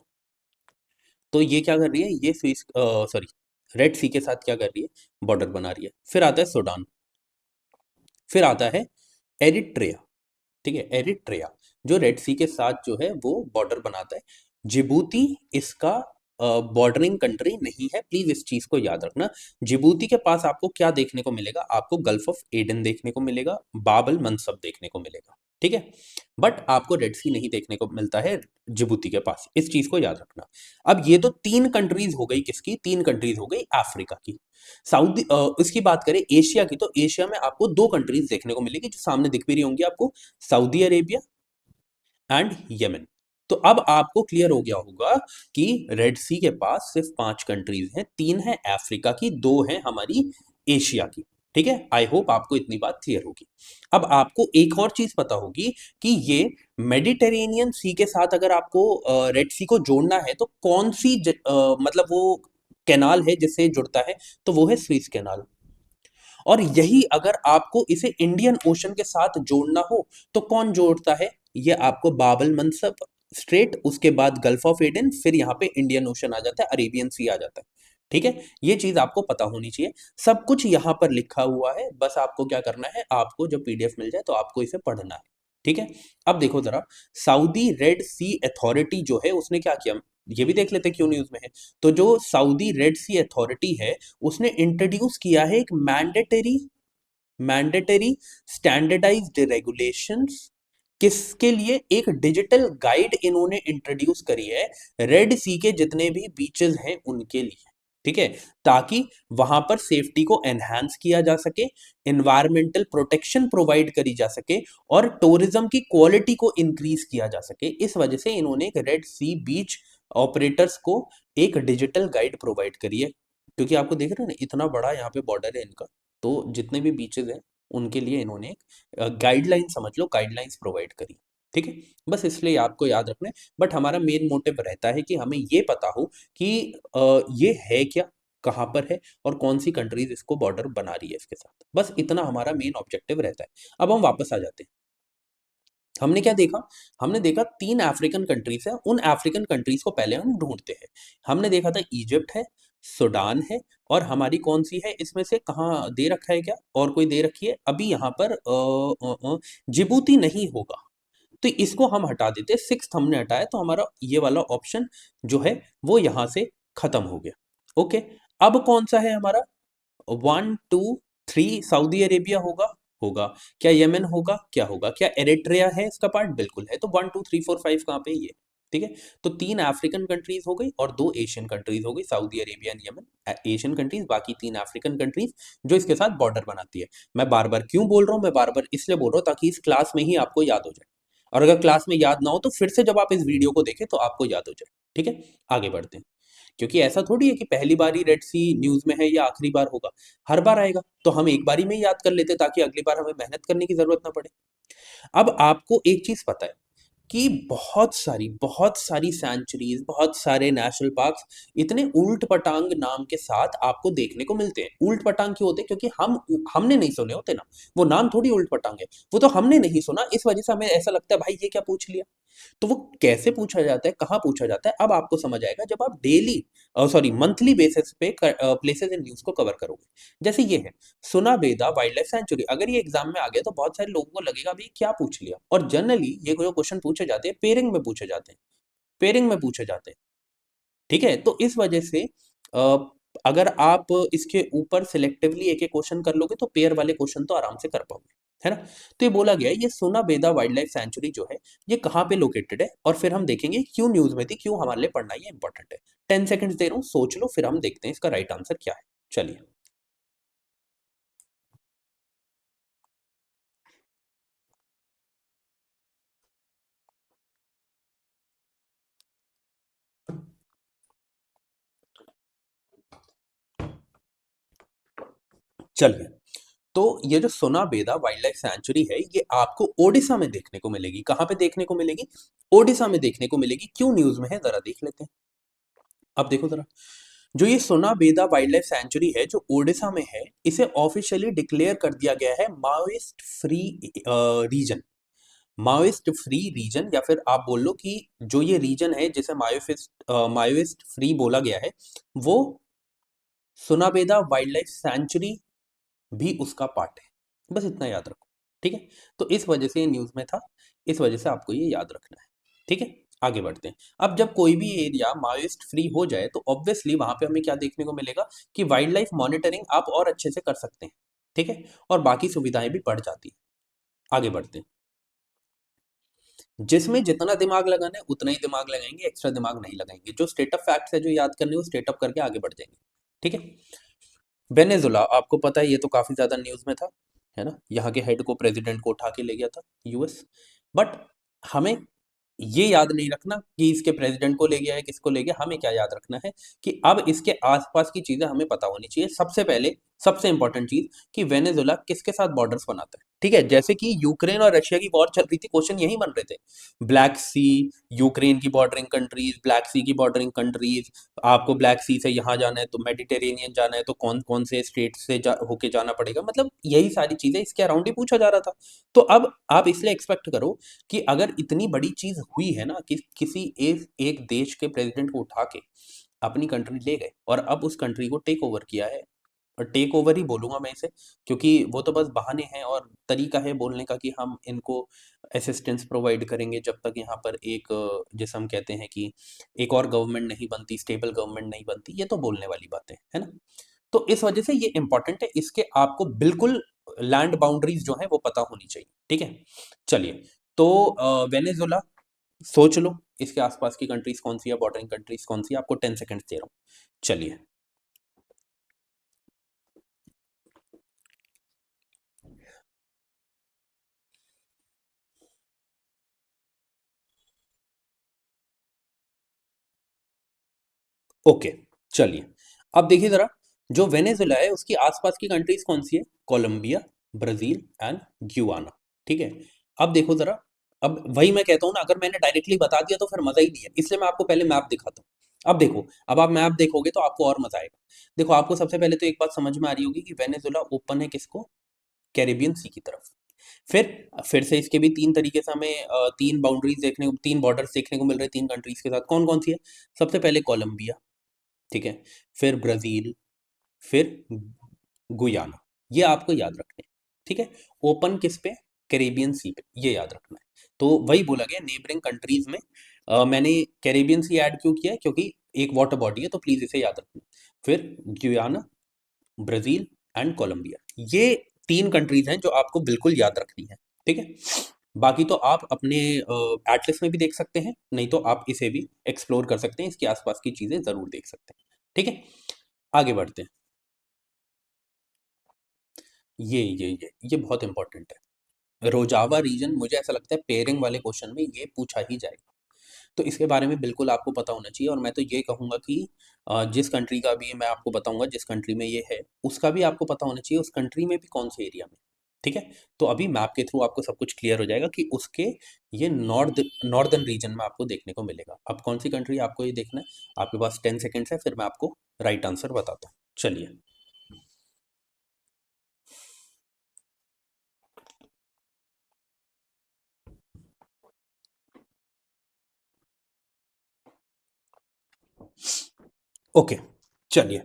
तो ये क्या कर रही है? ये सॉरी, रेड सी के साथ क्या कर रही है? बॉर्डर बना रही है। फिर आता है सूडान, फिर आता है एरिट्रिया, ठीक है। एरिट्रिया जो रेड सी के साथ जो है वो बॉर्डर बनाता है। जिबूती इसका बॉर्डरिंग कंट्री नहीं है, प्लीज इस चीज को याद रखना। जिबूती के पास आपको क्या देखने को मिलेगा? आपको गल्फ ऑफ एडन देखने को मिलेगा, बाबल मनसब देखने को मिलेगा, ठीक है। बट आपको रेड सी नहीं देखने को मिलता है जिबूती के पास, इस चीज को याद रखना। अब ये तो 3 कंट्रीज हो गई, किसकी? 3 कंट्रीज हो गई अफ्रीका की। इसकी बात करें एशिया की, तो एशिया में आपको 2 कंट्रीज देखने को मिलेगी जो सामने दिख भी रही होंगी आपको, सऊदी अरेबिया एंड यमन। तो अब आपको क्लियर हो गया होगा कि रेड सी के पास सिर्फ 5 कंट्रीज हैं, 3 है अफ्रीका की, 2 है हमारी एशिया की। ठीक है, आई होप आपको इतनी बात क्लियर होगी। अब आपको एक और चीज पता होगी कि ये मेडिटेरेनियन सी के साथ अगर आपको रेड सी को जोड़ना है तो कौन सी मतलब वो कैनाल है जिससे जुड़ता है, तो वो है स्विस कैनाल। और यही अगर आपको इसे इंडियन ओशन के साथ जोड़ना हो तो कौन जोड़ता है, ये आपको बाबल मंसब स्ट्रेट, उसके बाद गल्फ ऑफ एडन, फिर यहाँ पे इंडियन ओशन आ जाता है, अरेबियन सी आ जाता है। ठीक है, ये चीज आपको पता होनी चाहिए। सब कुछ यहाँ पर लिखा हुआ है, बस आपको क्या करना है, आपको जब पीडीएफ मिल जाए तो आपको इसे पढ़ना है। ठीक है, अब देखो जरा, सऊदी रेड सी अथॉरिटी जो है उसने क्या किया, ये भी देख लेते हैं क्यों न्यूज में है। तो जो सऊदी रेड सी अथॉरिटी है उसने इंट्रोड्यूस किया है एक मैंडेटरी स्टैंडर्डाइज्ड रेगुलेशंस। किसके लिए, एक डिजिटल गाइड इन्होंने इंट्रोड्यूस करी है रेड सी के जितने भी बीचेस हैं उनके लिए। ठीक है, ताकि वहां पर सेफ्टी को एनहांस किया जा सके, एनवायरमेंटल प्रोटेक्शन प्रोवाइड करी जा सके, और टूरिज्म की क्वालिटी को इंक्रीज किया जा सके। इस वजह से इन्होंने एक रेड सी बीच ऑपरेटर्स को एक डिजिटल गाइड प्रोवाइड करी है। क्योंकि आपको देख रहे हैं ना, इतना बड़ा यहाँ पे बॉर्डर है इनका, तो जितने भी बीचेस हैं उनके लिए इन्होंने एक गाइडलाइन, समझ लो गाइडलाइंस प्रोवाइड करी। ठीक है, बस इसलिए आपको याद रखना है। बट हमारा मेन मोटिव रहता है कि हमें ये पता हो कि ये है क्या, कहाँ पर है, और कौन सी कंट्रीज इसको बॉर्डर बना रही है इसके साथ। बस इतना हमारा मेन ऑब्जेक्टिव रहता है। अब हम वापस आ जाते हैं। हमने क्या देखा, हमने देखा 3 अफ्रीकन कंट्रीज है, उन अफ्रीकन कंट्रीज को पहले हम ढूंढते हैं। हमने देखा था इजिप्ट है, सूडान है, और हमारी कौन सी है इसमें से, कहाँ दे रखा है क्या, और कोई दे रखी है अभी यहाँ पर जिबूती नहीं होगा, तो इसको हम हटा देते, सिक्स हमने हटाया, तो हमारा ये वाला ऑप्शन जो है वो यहाँ से खत्म हो गया। ओके, अब कौन सा है हमारा, 1 2 3 सऊदी अरेबिया होगा, होगा। क्या यमन होगा, क्या होगा, क्या एरिट्रिया है इसका पार्ट, बिल्कुल है। तो 1 2 3 4 5 कहाँ पे, ये। ठीक है, तो 3 अफ्रीकन कंट्रीज हो गई और 2 एशियन कंट्रीज हो गई, Saudi Arabia and Yemen Asian countries, बाकी 3 अफ्रीकन कंट्रीज जो इसके साथ बॉर्डर बनाती है। मैं बार बार क्यों बोल रहा हूँ, मैं बार बार इसलिए बोल रहा हूँ ताकि इस क्लास में ही आपको याद हो जाए, और अगर क्लास में याद ना हो तो फिर से जब आप इस वीडियो को देखें तो आपको याद हो जाए। ठीक है, आगे बढ़ते हैं। क्योंकि ऐसा थोड़ी है कि पहली बार ही रेड सी न्यूज में है या आखिरी बार होगा, हर बार आएगा, तो हम एक बारी में ही याद कर लेते ताकि अगली बार हमें मेहनत करने की जरूरत ना पड़े। अब आपको एक चीज पता है कि बहुत सारी सेंचुरीज, बहुत सारे नेशनल पार्क्स इतने उल्ट पटांग नाम के साथ आपको देखने को मिलते हैं। उल्ट पटांग क्यों होते हैं, क्योंकि हमने नहीं सुने होते ना, वो नाम थोड़ी उल्ट पटांग है, वो तो हमने नहीं सुना, इस वजह से हमें ऐसा लगता है भाई ये क्या पूछ लिया। तो वो कैसे पूछा जाता है, कहाँ पूछा जाता है, अब आपको समझ आएगा जब आप डेली, सॉरी मंथली बेसिस पे प्लेसेस इन न्यूज को कवर करोगे। जैसे ये है सुना बेदा वाइल्ड लाइफ सेंचुरी, अगर ये एग्जाम में आ गया तो बहुत सारे लोगों को लगेगा भाई क्या पूछ लिया, और जनरली ये जो क्वेश्चन पूछे जाते हैं पेयरिंग में पूछे जाते हैं, पेयरिंग में पूछे जाते हैं। ठीक है, तो इस वजह से अ, अगर आप इसके ऊपर सिलेक्टिवली एक एक क्वेश्चन कर लोगे तो पेयर वाले क्वेश्चन तो आराम से कर पाओगे, है ना। तो ये बोला गया है ये सोना बेदा वाइल्ड लाइफ सेंचुरी जो है ये कहाँ पे लोकेटेड है, और फिर हम देखेंगे क्यों न्यूज में थी, क्यों हमारे लिए पढ़ना ये इंपॉर्टेंट है। 10 सेकंड्स दे रहा हूँ, सोच लो, फिर हम देखते हैं इसका राइट आंसर क्या है। चलिए, चलिए। तो ये जो सोना बेदा वाइल्ड लाइफ सेंचुरी है ये आपको ओडिशा में देखने को मिलेगी। कहाँ पे देखने को मिलेगी, ओडिशा में देखने को मिलेगी। क्यों न्यूज में है जरा देख लेते हैं। अब देखो जरा, जो ये सोना बेदा वाइल्ड लाइफ सेंचुरी है जो ओडिशा में है, इसे ऑफिशियली डिक्लेयर कर दिया गया है Maoist free region. Maoist free region, या फिर आप बोल लो कि जो ये रीजन है जिसे माओइस्ट फ्री बोला गया है, वो सुनाबेदा वाइल्ड लाइफ सेंचुरी भी उसका पार्ट है। बस इतना याद रखो। ठीक है, तो इस वजह से ये न्यूज में था, इस वजह से आपको ये याद रखना है। ठीक है, आगे बढ़ते हैं। अब जब कोई भी एरिया माओइस्ट फ्री हो जाए तो ऑब्वियसली वहां पे हमें क्या देखने को मिलेगा कि वाइल्ड लाइफ मॉनिटरिंग आप और अच्छे से कर सकते हैं। ठीक है, और बाकी सुविधाएं भी बढ़ जाती हैं। आगे बढ़ते हैं। जिसमें जितना दिमाग लगाना है उतना ही दिमाग लगाएंगे, एक्स्ट्रा दिमाग नहीं लगाएंगे। जो स्टेट ऑफ फैक्ट्स है जो याद करने, वो स्टेट ऑफ करके आगे बढ़ जाएंगे। ठीक है, वेनेजुला आपको पता है ये तो काफी ज्यादा न्यूज में था, है ना। यहाँ के हेड को, प्रेसिडेंट को उठा के ले गया था यूएस। बट हमें ये याद नहीं रखना कि इसके प्रेसिडेंट को ले गया है, किसको ले गया। हमें क्या याद रखना है कि अब इसके आसपास की चीजें हमें पता होनी चाहिए। सबसे पहले सबसे इंपॉर्टेंट चीज कि वेनेजुला किसके साथ बॉर्डर्स बनाता है। ठीक है, जैसे कि यूक्रेन और रशिया की वॉर चल रही थी, क्वेश्चन यही बन रहे थे। ब्लैक सी, यूक्रेन की बॉर्डरिंग कंट्रीज, ब्लैक सी की बॉर्डरिंग कंट्रीज, आपको ब्लैक सी से यहाँ जाना है तो मेडिटेरेनियन जाना है तो कौन कौन से स्टेट से होके जाना पड़ेगा, मतलब यही सारी चीजें इसके अराउंड ही पूछा जा रहा था। तो अब आप इसलिए एक्सपेक्ट करो कि अगर इतनी बड़ी चीज हुई है ना कि किसी एक देश के प्रेसिडेंट को उठा के अपनी कंट्री ले गए और अब उस कंट्री को टेक ओवर किया है, और टेक ओवर ही बोलूंगा मैं इसे, क्योंकि वो तो बस बहाने हैं और तरीका है बोलने का कि हम इनको असिस्टेंस प्रोवाइड करेंगे जब तक यहाँ पर एक जैसे हम कहते हैं कि एक और गवर्नमेंट नहीं बनती, स्टेबल गवर्नमेंट नहीं बनती, ये तो बोलने वाली बातें है ना। तो इस वजह से ये इंपॉर्टेंट है, इसके आपको बिल्कुल लैंड बाउंड्रीज जो है वो पता होनी चाहिए। ठीक है, चलिए। तो वेनेजुला सोच लो, इसके आसपास की कंट्रीज कौन सी है, बॉर्डरिंग कंट्रीज कौन सी है, आपको 10 सेकंड्स दे रहा हूँ। चलिए। ओके, चलिए। अब देखिए जरा, जो वेनेजुला है उसकी आसपास की कंट्रीज कौन सी है, कोलंबिया, ब्राजील एंड ग्युआना। ठीक है, अब देखो जरा, अब वही मैं कहता हूँ ना, अगर मैंने डायरेक्टली बता दिया तो फिर मजा ही नहीं है, इसलिए मैं आपको पहले मैप दिखाता हूँ। अब देखो, अब आप मैप देखोगे तो आपको और मजा आएगा। देखो, आपको सबसे पहले तो एक बात समझ में आ रही होगी कि वेनेजुला ओपन है किसको, कैरेबियन सी की तरफ। फिर से इसके भी तीन तरीके से हमें तीन बाउंड्रीज देखने को, तीन बॉर्डर्स देखने को मिल रहे हैं तीन कंट्रीज के साथ। कौन कौन सी है, सबसे पहले कोलंबिया, ठीक है, फिर ब्राजील, फिर गुयाना। ये आपको याद रखने हैं। ठीक है, ओपन किस पे, कैरेबियन सी पे, ये याद रखना है। तो वही बोला गया नेबरिंग कंट्रीज में, मैंने कैरेबियन सी ऐड क्यों किया है, क्योंकि एक वाटर बॉडी है, तो प्लीज इसे याद रखना। फिर गुयाना, ब्राजील एंड कोलंबिया, ये तीन कंट्रीज हैं जो आपको बिल्कुल याद रखनी है। ठीक है, बाकी तो आप अपने एटलस में भी देख सकते हैं, नहीं तो आप इसे भी एक्सप्लोर कर सकते हैं, इसके आसपास की चीजें जरूर देख सकते हैं। ठीक है, आगे बढ़ते हैं। ये बहुत इंपॉर्टेंट है, रोजावा रीजन। मुझे ऐसा लगता है पेयरिंग वाले क्वेश्चन में ये पूछा ही जाएगा, तो इसके बारे में बिल्कुल आपको पता होना चाहिए। और मैं तो ये कहूंगा कि जिस कंट्री का भी मैं आपको बताऊंगा, जिस कंट्री में ये है उसका भी आपको पता होना चाहिए, उस कंट्री में भी कौन से एरिया में। ठीक है, तो अभी मैप के थ्रू आपको सब कुछ क्लियर हो जाएगा कि उसके ये नॉर्दर्न रीजन में आपको देखने को मिलेगा। अब कौन सी कंट्री आपको ये देखना है, आपके पास 10 सेकेंड्स है, फिर मैं आपको राइट आंसर बताता हूँ। चलिए। ओके, चलिए।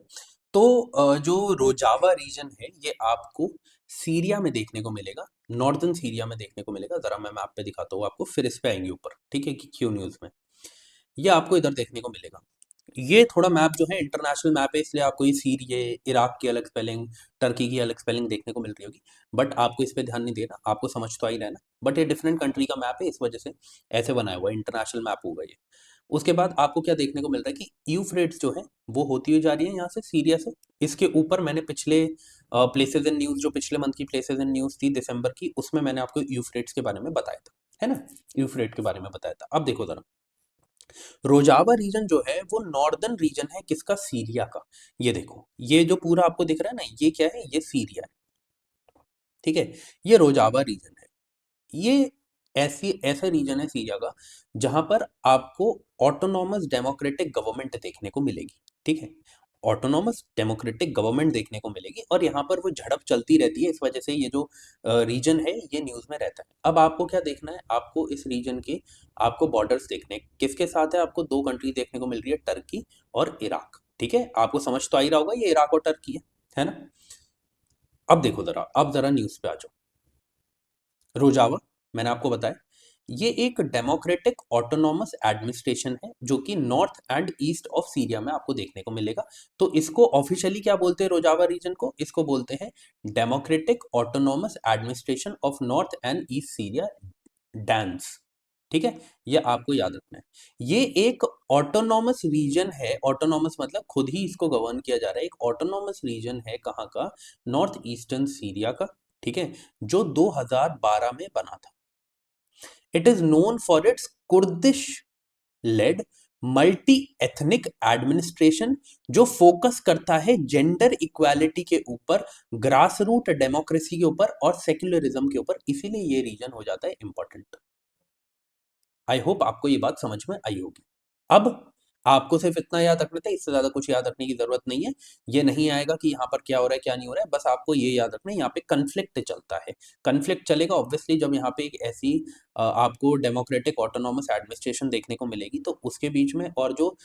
तो जो रोजावा रीजन है ये आपको सीरिया में देखने को मिलेगा, नॉर्दर्न सीरिया में देखने को मिलेगा। जरा मैं मैप पे दिखाता हूँ आपको, फिर इस पे आएंगे ऊपर। ठीक है, कि क्यू न्यूज में ये आपको इधर देखने को मिलेगा। ये थोड़ा मैप जो है इंटरनेशनल मैप है, इसलिए आपको ये सीरिया, इराक की अलग स्पेलिंग, टर्की की अलग स्पेलिंग देखने को मिल रही होगी, बट आपको इस पे ध्यान नहीं देना, आपको समझ तो आ ही रहना। बट ये डिफरेंट कंट्री का मैप है, इस वजह से ऐसे बनाया हुआ है, इंटरनेशनल मैप होगा ये। उसके बाद आपको क्या देखने को मिल रहा है कि यूफ्रेट्स जो है वो होती हुई जा रही है यहाँ से, सीरिया से। इसके ऊपर मैंने पिछले प्लेसेस इन न्यूज़, जो पिछले मंथ की प्लेसेस इन न्यूज़ थी दिसंबर की, उसमें मैंने आपको यूफ्रेट्स के बारे में बताया था, है ना, यूफ्रेट के बारे में बताया था। अब देखो जरा, रोजावा रीजन जो है वो नॉर्दर्न रीजन है किसका, सीरिया का। ये देखो, ये जो पूरा आपको दिख रहा है ना, ये क्या है, ये सीरिया है। ठीक है, ये रोजावा रीजन है। ये ऐसा रीजन है सीरिया का जहां पर आपको ऑटोनॉमस डेमोक्रेटिक गवर्नमेंट देखने को मिलेगी। ठीक है, ऑटोनॉमस डेमोक्रेटिक गवर्नमेंट देखने को मिलेगी, और यहाँ पर वो झड़प चलती रहती है, इस वजह से ये जो रीजन है ये न्यूज में रहता है। अब आपको क्या देखना है, आपको इस रीजन के आपको बॉर्डर्स देखने हैं। किसके साथ है, आपको दो कंट्री देखने को मिल रही है, टर्की और इराक। ठीक है, आपको समझ तो आ ही रहा होगा ये इराक और टर्की है ना। अब देखो जरा, अब जरा न्यूज पे आ जाओ। रोजावा, मैंने आपको बताया, ये एक डेमोक्रेटिक ऑटोनॉमस एडमिनिस्ट्रेशन है जो कि north and east of Syria में आपको देखने को मिलेगा। तो इसको ऑफिशियली क्या बोलते हैं, रोजावा रीजन को, इसको बोलते हैं democratic autonomous administration of north and east Syria, dance. ठीक है, ये आपको याद रखना है। ये एक ऑटोनॉमस रीजन है, ऑटोनॉमस मतलब खुद ही इसको गवर्न किया जा रहा है, एक ऑटोनॉमस रीजन है कहाँ का, नॉर्थ ईस्टर्न सीरिया का। ठीक है, जो 2012 में बना था। It is known for its Kurdish led multi ethnic administration जो फोकस करता है जेंडर इक्वालिटी के ऊपर, ग्रास रूट डेमोक्रेसी के ऊपर और सेक्युलरिज्म के ऊपर, इसीलिए ये रीजन हो जाता है इंपॉर्टेंट। आई होप आपको ये बात समझ में आई होगी। अब आपको सिर्फ इतना याद रखना था, इससे ज्यादा कुछ याद रखने की जरूरत नहीं है। ये नहीं आएगा कि यहाँ पर क्या हो रहा है क्या नहीं हो रहा है, बस आपको ये याद रखना है यहाँ पे कन्फ्लिक्ट चलता है। कन्फ्लिक्ट चलेगा ऑब्वियसली जब यहाँ पे एक ऐसी आपको डेमोक्रेटिक ऑटोनॉमस एडमिनिस्ट्रेशन देखने को मिलेगी, तो उसके बीच में और जो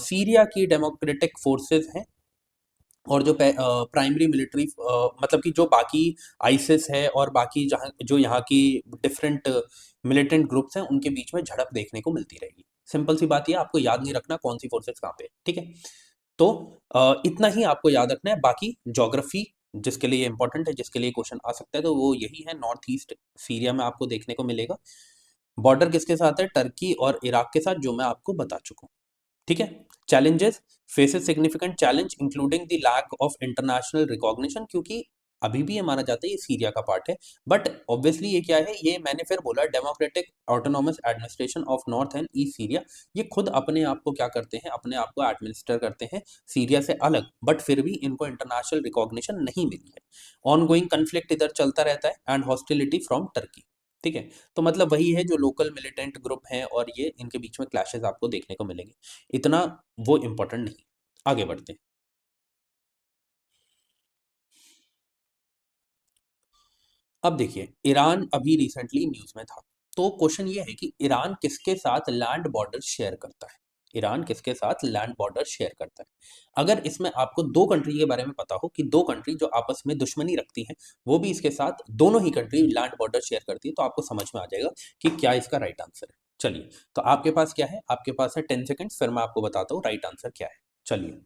सीरिया की डेमोक्रेटिक फोर्सेस हैं और जो प्राइमरी मिलिट्री मतलब कि जो बाकी आईसिस है और बाकी जहाँ जो यहाँ की डिफरेंट मिलिटेंट ग्रुप्स हैं, उनके बीच में झड़प देखने को मिलती रहेगी। सिंपल सी बात ये, आपको याद नहीं रखना कौन सी फोर्सेस कहाँ पे, ठीक है। तो इतना ही आपको याद रखना है। बाकी ज्योग्राफी जिसके लिए इंपॉर्टेंट है, जिसके लिए क्वेश्चन आ सकता है, तो वो यही है, नॉर्थ ईस्ट सीरिया में आपको देखने को मिलेगा। बॉर्डर किसके साथ है? टर्की और इराक के साथ, जो मैं आपको बता चुका हूँ, ठीक है। Challenges, faces significant challenge including the lack of international recognition, क्योंकि अभी भी ये माना जाता है ये सीरिया का पार्ट है, बट ऑब्वियसली ये क्या है, ये मैंने फिर बोला democratic autonomous administration of north and east Syria, ये खुद अपने आप को क्या करते हैं, अपने आप को एडमिनिस्टर करते हैं सीरिया से अलग, बट फिर भी इनको इंटरनेशनल रिकॉग्निशन नहीं मिली है। ऑन गोइंग कन्फ्लिक्ट इधर चलता रहता है एंड हॉस्टिलिटी फ्रॉम टर्की, ठीक है। तो मतलब वही है, जो लोकल मिलिटेंट ग्रुप हैं और ये इनके बीच में क्लैशेस आपको देखने को मिलेंगे, इतना वो इंपॉर्टेंट नहीं। आगे बढ़ते हैं। अब देखिए, ईरान अभी रिसेंटली न्यूज में था, तो क्वेश्चन ये है कि ईरान किसके साथ लैंड बॉर्डर शेयर करता है? ईरान किसके साथ लैंड बॉर्डर शेयर करता है? अगर इसमें आपको दो कंट्री के बारे में पता हो कि दो कंट्री जो आपस में दुश्मनी रखती हैं, वो भी इसके साथ दोनों ही कंट्री लैंड बॉर्डर शेयर करती है, तो आपको समझ में आ जाएगा कि क्या इसका राइट आंसर है। चलिए, तो आपके पास क्या है? आपके पास है 10 सेकेंड, फिर मैं आपको बताता हूँ राइट आंसर क्या है। चलिए।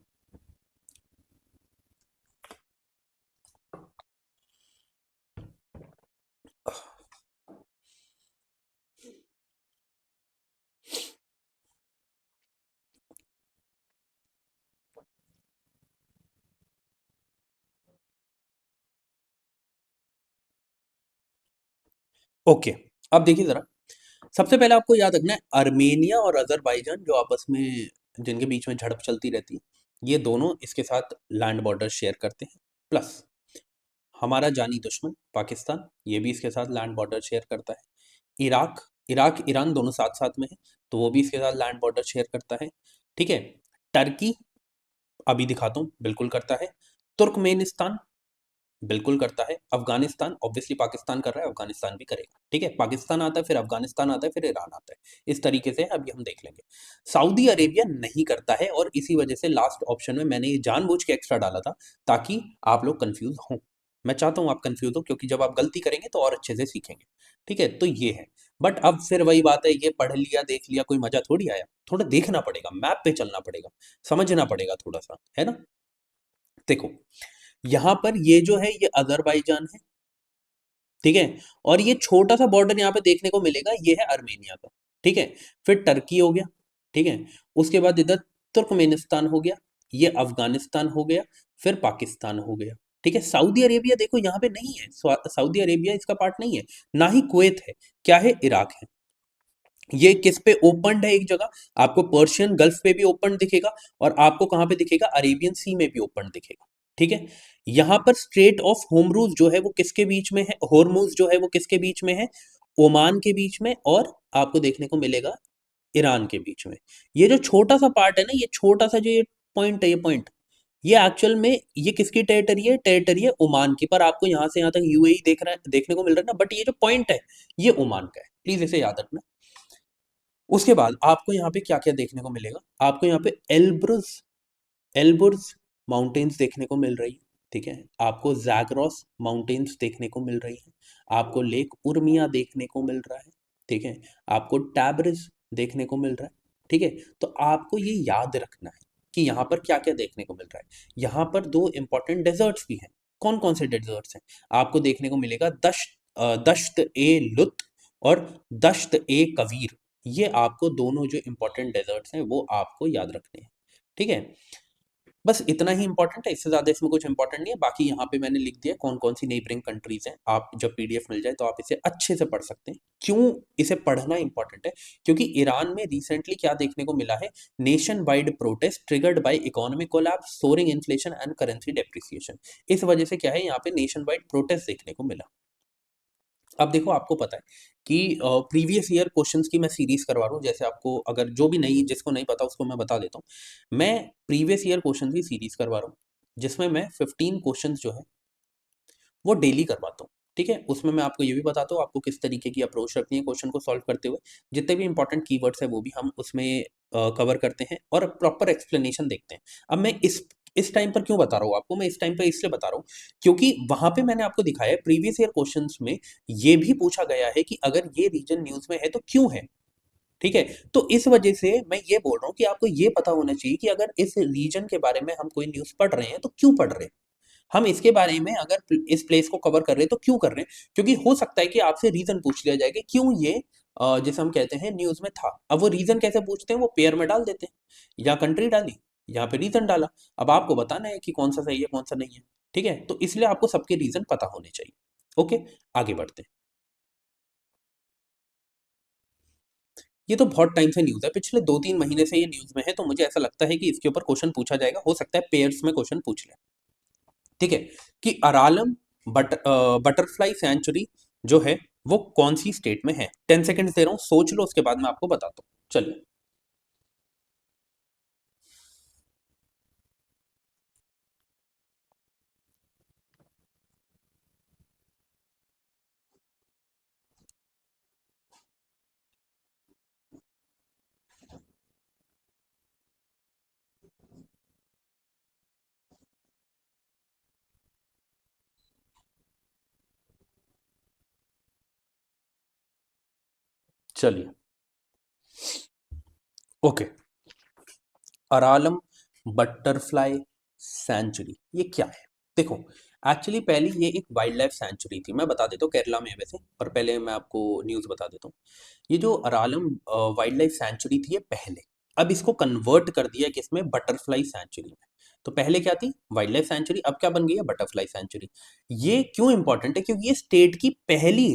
ओके, अब देखिए जरा, सबसे पहले आपको याद रखना है अर्मेनिया और अजरबैजान जो आपस में, जिनके बीच में झड़प चलती रहती है, ये दोनों इसके साथ लैंड बॉर्डर शेयर करते हैं। प्लस हमारा जानी दुश्मन पाकिस्तान, ये भी इसके साथ लैंड बॉर्डर शेयर करता है। इराक, इराक ईरान दोनों साथ साथ में है, तो वो भी इसके साथ लैंड बॉर्डर शेयर करता है, ठीक है। टर्की, अभी दिखाता हूँ, बिल्कुल करता है। तुर्कमेनिस्तान बिल्कुल करता है। अफगानिस्तान ऑब्वियसली पाकिस्तान कर रहा है, अफगानिस्तान भी करेगा, ठीक है। पाकिस्तान आता है, फिर अफगानिस्तान आता है, फिर ईरान आता है, इस तरीके से अभी हम देख लेंगे। सऊदी अरेबिया नहीं करता है, और इसी वजह से लास्ट ऑप्शन में मैंने ये जानबूझ के एक्स्ट्रा डाला था, ताकि आप लोग कंफ्यूज हों। मैं चाहता हूं आप कंफ्यूज हो, क्योंकि जब आप गलती करेंगे तो और अच्छे से सीखेंगे, ठीक है। तो ये है, बट अब फिर वही बात है, ये पढ़ लिया देख लिया कोई मजा थोड़ी आया, थोड़ा देखना पड़ेगा, मैप पे चलना पड़ेगा, समझना पड़ेगा थोड़ा सा, है ना। देखो, यहाँ पर ये जो है, ये अजरबैजान है, ठीक है। और ये छोटा सा बॉर्डर यहाँ पे देखने को मिलेगा, ये है अर्मेनिया का, ठीक है। फिर टर्की हो गया, ठीक है। उसके बाद इधर तुर्कमेनिस्तान हो गया, ये अफगानिस्तान हो गया, फिर पाकिस्तान हो गया, ठीक है। सऊदी अरेबिया देखो यहाँ पे नहीं है, सऊदी अरेबिया इसका पार्ट नहीं है, ना ही कुवैत है, क्या है, इराक है। ये किस पे ओपन है? एक जगह आपको पर्शियन गल्फ पे भी ओपन दिखेगा, और आपको कहां पे दिखेगा? अरेबियन सी में भी ओपन दिखेगा, ठीक है। यहां पर स्ट्रेट ऑफ होमरूज जो है वो किसके बीच में है? होर्मुज जो है वो किसके बीच में है? ओमान के बीच में, और आपको देखने को मिलेगा ईरान के बीच में। ये जो छोटा सा पार्ट है ना, ये छोटा सा जो ये पॉइंट है, ये पॉइंट, ये एक्चुअल में ये किसकी टेरिटरी है? टेरिटरी है ओमान की, पर आपको यहां से यहां तक यूएई देखने को मिल रहा है ना, बट ये जो पॉइंट है, ये ओमान का है, प्लीज इसे याद रखना। उसके बाद आपको यहाँ पे क्या क्या देखने को मिलेगा? आपको यहाँ पे एल्ब्रुज, एल्बुर्ज माउंटेन्स देखने को मिल रही है, ठीक है। आपको जैग्रोस माउंटेन्स देखने को मिल रही है, आपको लेक उर्मिया देखने को मिल रहा है, ठीक है। आपको टैब्रिज देखने को मिल रहा है, ठीक है। तो आपको ये याद रखना है कि यहाँ पर क्या क्या देखने को मिल रहा है। यहाँ पर दो इंपॉर्टेंट डेजर्ट्स भी हैं। कौन कौन से डेजर्ट्स हैं? आपको देखने को मिलेगा दश्त ए लुत और दश्त ए कवीर। ये आपको दोनों जो इंपॉर्टेंट डेजर्ट्स हैं वो आपको याद रखने हैं, ठीक है। बस इतना ही इंपॉर्टेंट है, इससे ज़्यादा इसमें कुछ इंपॉर्टेंट नहीं है। बाकी यहाँ पे मैंने लिख दिया कौन कौन सी नेबरिंग कंट्रीज हैं। आप जब पीडीएफ मिल जाए तो आप इसे अच्छे से पढ़ सकते हैं। क्यों इसे पढ़ना इंपॉर्टेंट है? क्योंकि ईरान में रिसेंटली क्या देखने को मिला है, nation wide protest triggered by economic collapse, soaring inflation and currency depreciation. इस वजह से क्या है, यहाँ पे नेशन वाइड प्रोटेस्ट देखने को मिला। अब देखो, आपको पता है कि प्रीवियस ईयर क्वेश्चंस की मैं सीरीज करवा रहा हूँ। जैसे आपको अगर जो भी नहीं, जिसको नहीं पता उसको मैं बता देता हूँ। मैं प्रीवियस ईयर क्वेश्चन की सीरीज करवा रहा हूँ, जिसमें मैं 15 क्वेश्चंस जो है वो डेली करवाता हूँ। ठीक है, उसमें मैं आपको ये भी बताता हूँ आपको किस तरीके की अप्रोच रखनी है क्वेश्चन को सॉल्व करते हुए। जितने भी इंपॉर्टेंट कीवर्ड्स है वो भी हम उसमें कवर करते हैं और प्रॉपर एक्सप्लेनेशन देखते हैं। अब मैं इस टाइम पर क्यों बता रहा हूँ आपको, मैं इस टाइम पर इसलिए बता रहा हूँ क्योंकि वहां पे मैंने आपको दिखाया है प्रीवियस ईयर क्वेश्चंस में ये भी पूछा गया है कि अगर ये रीजन न्यूज में है तो क्यों है। ठीक है, तो इस वजह से मैं ये बोल रहा हूँ कि आपको ये पता होना चाहिए कि अगर इस रीजन के बारे में हम कोई न्यूज पढ़ रहे हैं तो क्यों पढ़ रहे हैं। हम इसके बारे में अगर इस प्लेस को कवर कर रहे हैं तो क्यों कर रहे हैं, क्योंकि हो सकता है कि आपसे रीजन पूछ लिया जाए कि क्यों ये जैसे हम कहते हैं न्यूज में था। अब वो रीजन कैसे पूछते हैं, वो पेयर में डाल देते हैं, या कंट्री डाली, यहाँ पे रीजन डाला। अब आपको बताना है कि कौन सा सही है कौन सा नहीं है। ठीक है, तो इसलिए आपको सबके रीजन पता होने चाहिए। ओके, आगे बढ़ते हैं। ये तो बहुत टाइम से न्यूज है, पिछले 2-3 महीने से ये न्यूज में है, तो मुझे ऐसा लगता है कि इसके ऊपर क्वेश्चन पूछा जाएगा। हो सकता है पेयर्स में क्वेश्चन पूछ ले। ठीक है, कि अरालम बटरफ्लाई सेंचुरी जो है वो कौन सी स्टेट में है। 10 सेकंड दे रहा हूं, सोच लो, उसके बाद मैं आपको बताता हूँ। चलिए। चलिए, ओके। अरालम बटरफ्लाई सेंचुरी ये क्या है? देखो, एक्चुअली पहले ये एक वाइल्ड लाइफ सेंचुरी थी। मैं बता देता हूँ, केरला में है वैसे, पर पहले मैं आपको न्यूज़ बता देता हूँ। ये जो अरालम वाइल्ड लाइफ सेंचुरी थी ये पहले, अब इसको कन्वर्ट कर दिया किसमें, बटरफ्लाई सेंचुरी में। तो पहले क्या थी, वाइल्ड लाइफ सेंचुरी, अब क्या बन गई है, बटरफ्लाई सेंचुरी। ये क्यों इंपॉर्टेंट है, क्योंकि ये स्टेट की पहली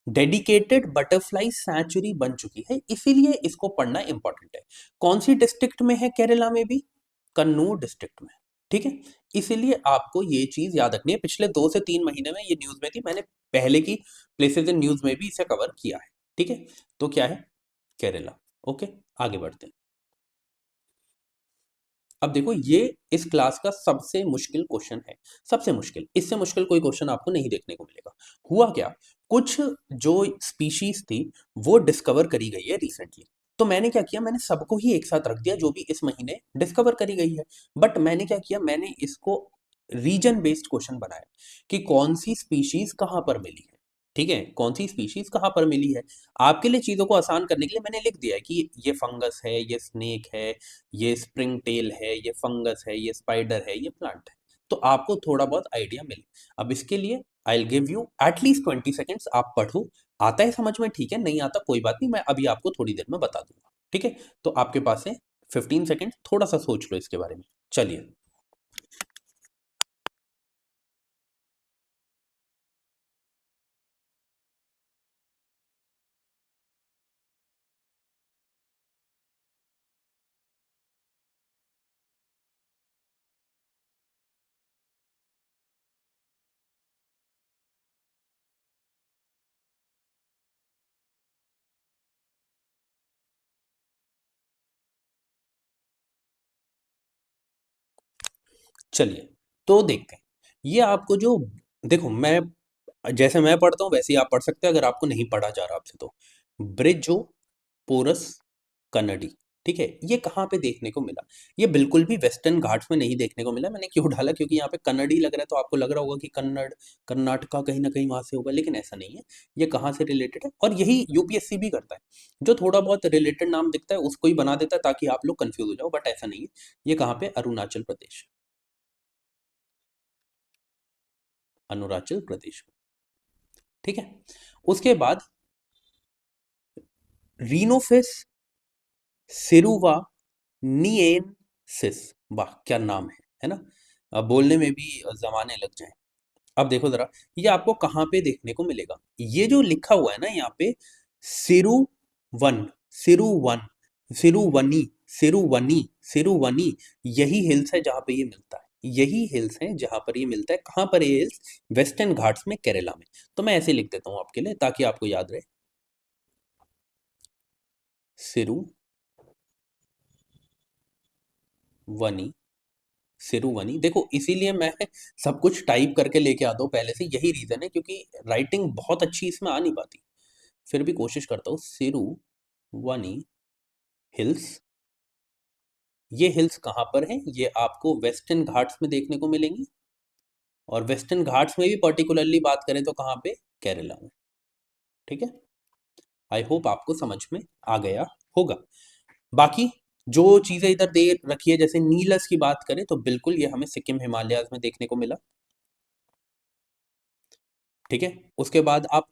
डेडिकेटेड बटरफ्लाई सैंचुरी बन चुकी है, इसीलिए इसको पढ़ना इंपॉर्टेंट है। कौन सी डिस्ट्रिक्ट में है केरला में भी, कन्नूर डिस्ट्रिक्ट में। ठीक है, इसीलिए आपको ये चीज याद रखनी है। पिछले 2 से 3 महीने में ये न्यूज में थी, मैंने पहले की प्लेसेस इन न्यूज में भी इसे कवर किया है। ठीक है, तो क्या है, केरला। ओके, आगे बढ़ते हैं। अब देखो, ये इस क्लास का सबसे मुश्किल क्वेश्चन है। सबसे मुश्किल, इससे मुश्किल कोई क्वेश्चन आपको नहीं देखने को मिलेगा। हुआ क्या, कुछ जो स्पीशीज थी वो डिस्कवर करी गई है रिसेंटली। तो मैंने क्या किया, मैंने सबको ही एक साथ रख दिया जो भी इस महीने डिस्कवर करी गई है। बट मैंने क्या किया, मैंने इसको रीजन बेस्ड क्वेश्चन बनाया कि कौन सी स्पीशीज कहाँ पर मिली है। ठीक है, कौन सी स्पीशीज कहाँ पर मिली है। आपके लिए चीजों को आसान करने के लिए मैंने लिख दिया है कि ये फंगस है, ये स्नेक है, ये स्प्रिंग टेल है, ये फंगस है, ये स्पाइडर है, ये प्लांट है। तो आपको थोड़ा बहुत आइडिया मिले। अब इसके लिए I will give you at least 20 seconds, आप पढ़ो। आता है समझ में, ठीक है, नहीं आता कोई बात नहीं, मैं अभी आपको थोड़ी देर में बता दूंगा। ठीक है, तो आपके पास है 15 सेकेंड, थोड़ा सा सोच लो इसके बारे में। चलिए। चलिए, तो देखते हैं। ये आपको जो, देखो, मैं जैसे मैं पढ़ता हूँ वैसे ही आप पढ़ सकते हैं, अगर आपको नहीं पढ़ा जा रहा आपसे तो। ब्रिजो पोरस कन्नडी। ठीक है, ये कहाँ पे देखने को मिला, ये बिल्कुल भी वेस्टर्न घाट्स में नहीं देखने को मिला। मैंने क्यों डाला, क्योंकि यहाँ पे कन्नडी लग रहा है, तो आपको लग रहा होगा कि कन्नड़, कर्नाटका कहीं ना कहीं वहां से होगा, लेकिन ऐसा नहीं है। ये कहाँ से रिलेटेड है, और यही यूपीएससी भी करता है। जो थोड़ा बहुत रिलेटेड नाम दिखता है उसको ही बना देता है ताकि आप लोग कंफ्यूज हो जाओ, बट ऐसा नहीं है। ये कहाँ पे, अरुणाचल प्रदेश। अरुणाचल प्रदेश। ठीक है, उसके बाद रीनोफिस सिरुवा निएनसिस। वाह क्या नाम है ना। बोलने में भी जमाने लग जाएं। अब देखो जरा, ये आपको कहाँ पे देखने को मिलेगा। ये जो लिखा हुआ है ना यहाँ पे, सिरुवन, सिरुवन, सिरुवनी, सिरुवनी, सिरुवनी, यही हिल्स है जहाँ पे ये मिलता है। यही हिल्स है जहाँ पर ये मिलता है। कहाँ पर ये हिल्स? वेस्टर्न घाट्स में, केरला में। तो मैं ऐसे लिख देता हूँ आपके लिए ताकि आपको याद रहे। सिरुवनी, सिरुवनी। देखो इसीलिए मैं सब कुछ टाइप करके लेके आता हूँ पहले से, यही रीजन है, क्योंकि राइटिंग बहुत अच्छी इसमें आ नहीं पाती। फिर भी कोशिश करता हूँ। सिरुवनी हिल्स। ये हिल्स कहाँ पर हैं? ये आपको वेस्टर्न घाट्स में देखने को मिलेंगी। और वेस्टर्न घाट्स में भी पर्टिकुलरली बात करें तो कहाँ पे? केरला में। ठीक है। आई होप आपको समझ में आ गया होगा। बाकी जो चीजें इधर दे रखी है, जैसे नीलस की बात करें तो बिल्कुल ये हमें सिक्किम हिमालयाज में देखने को मिला। ठीक है। उसके बाद आप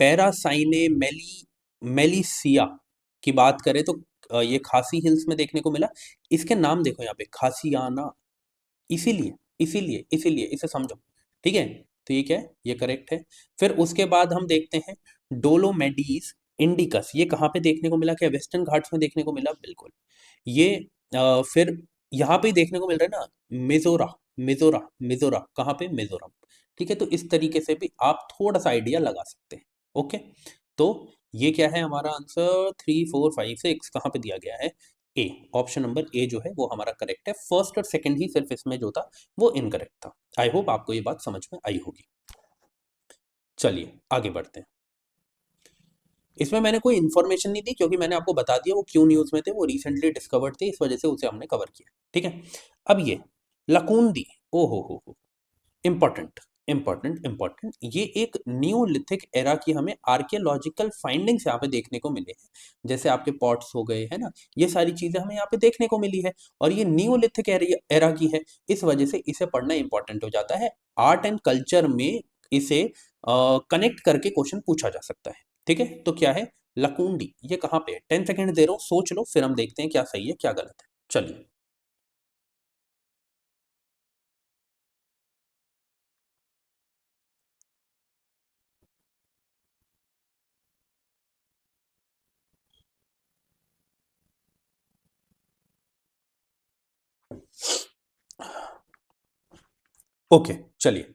पैरासाइने मेलिसिया की बात करें तो ये खासी हिल्स में देखने को मिला। इसके नाम देखो यहाँ पे, खासियाना। इसीलिए, इसीलिए इसे समझो। ठीक है। तो ये क्या है? ये करेक्ट है। फिर उसके बाद हम देखते हैं डोलोमेडीज इंडिकस। ये कहाँ पे देखने को मिला? क्या वेस्टर्न घाट्स में देखने को मिला? बिल्कुल। ये फिर यहाँ पे ही देखने को मिल रहा है ना, मिजोरा, मिजोरा, मिजोरा। कहाँ पे? मिजोरम। ठीक है। तो इस तरीके से भी आप थोड़ा सा आइडिया लगा सकते हैं। ओके। तो ये क्या है हमारा आंसर? 3 4 5 6 कहाँ पे दिया गया है? ए। ऑप्शन नंबर ए जो है वो हमारा करेक्ट है। फर्स्ट और सेकंड ही सिर्फ इसमें जो था वो इनकरेक्ट था। आई होप आपको ये बात समझ में आई होगी। चलिए आगे बढ़ते हैं। इसमें मैंने कोई इन्फॉर्मेशन नहीं दी, क्योंकि मैंने आपको बता दिया वो क्यों न्यूज़ में थे, वो रिसेंटली डिस्कवर्ड थे, इस वजह से उसे हमने कवर किया। ठीक है। अब ये लकुंडी, ओ हो, इम्पॉर्टेंट, इम्पॉर्टेंट, इम्पॉर्टेंट। ये एक न्यूलिथिक एरा की हमें आर्कियोलॉजिकल फाइंडिंग्स यहाँ पे देखने को मिले हैं। जैसे आपके पॉट्स हो गए, है ना, ये सारी चीजें हमें यहाँ पे देखने को मिली है। और ये न्यूलिथिक एरा की है, इस वजह से इसे पढ़ना इंपॉर्टेंट हो जाता है। आर्ट एंड कल्चर में इसे कनेक्ट करके क्वेश्चन पूछा जा सकता है। ठीक है। तो क्या है? लकुंडी। ये कहाँ पे है? 10 सेकेंड दे रहा हूँ, सोच लो, फिर हम देखते हैं क्या सही है क्या गलत है। चलिए। ओके। चलिए।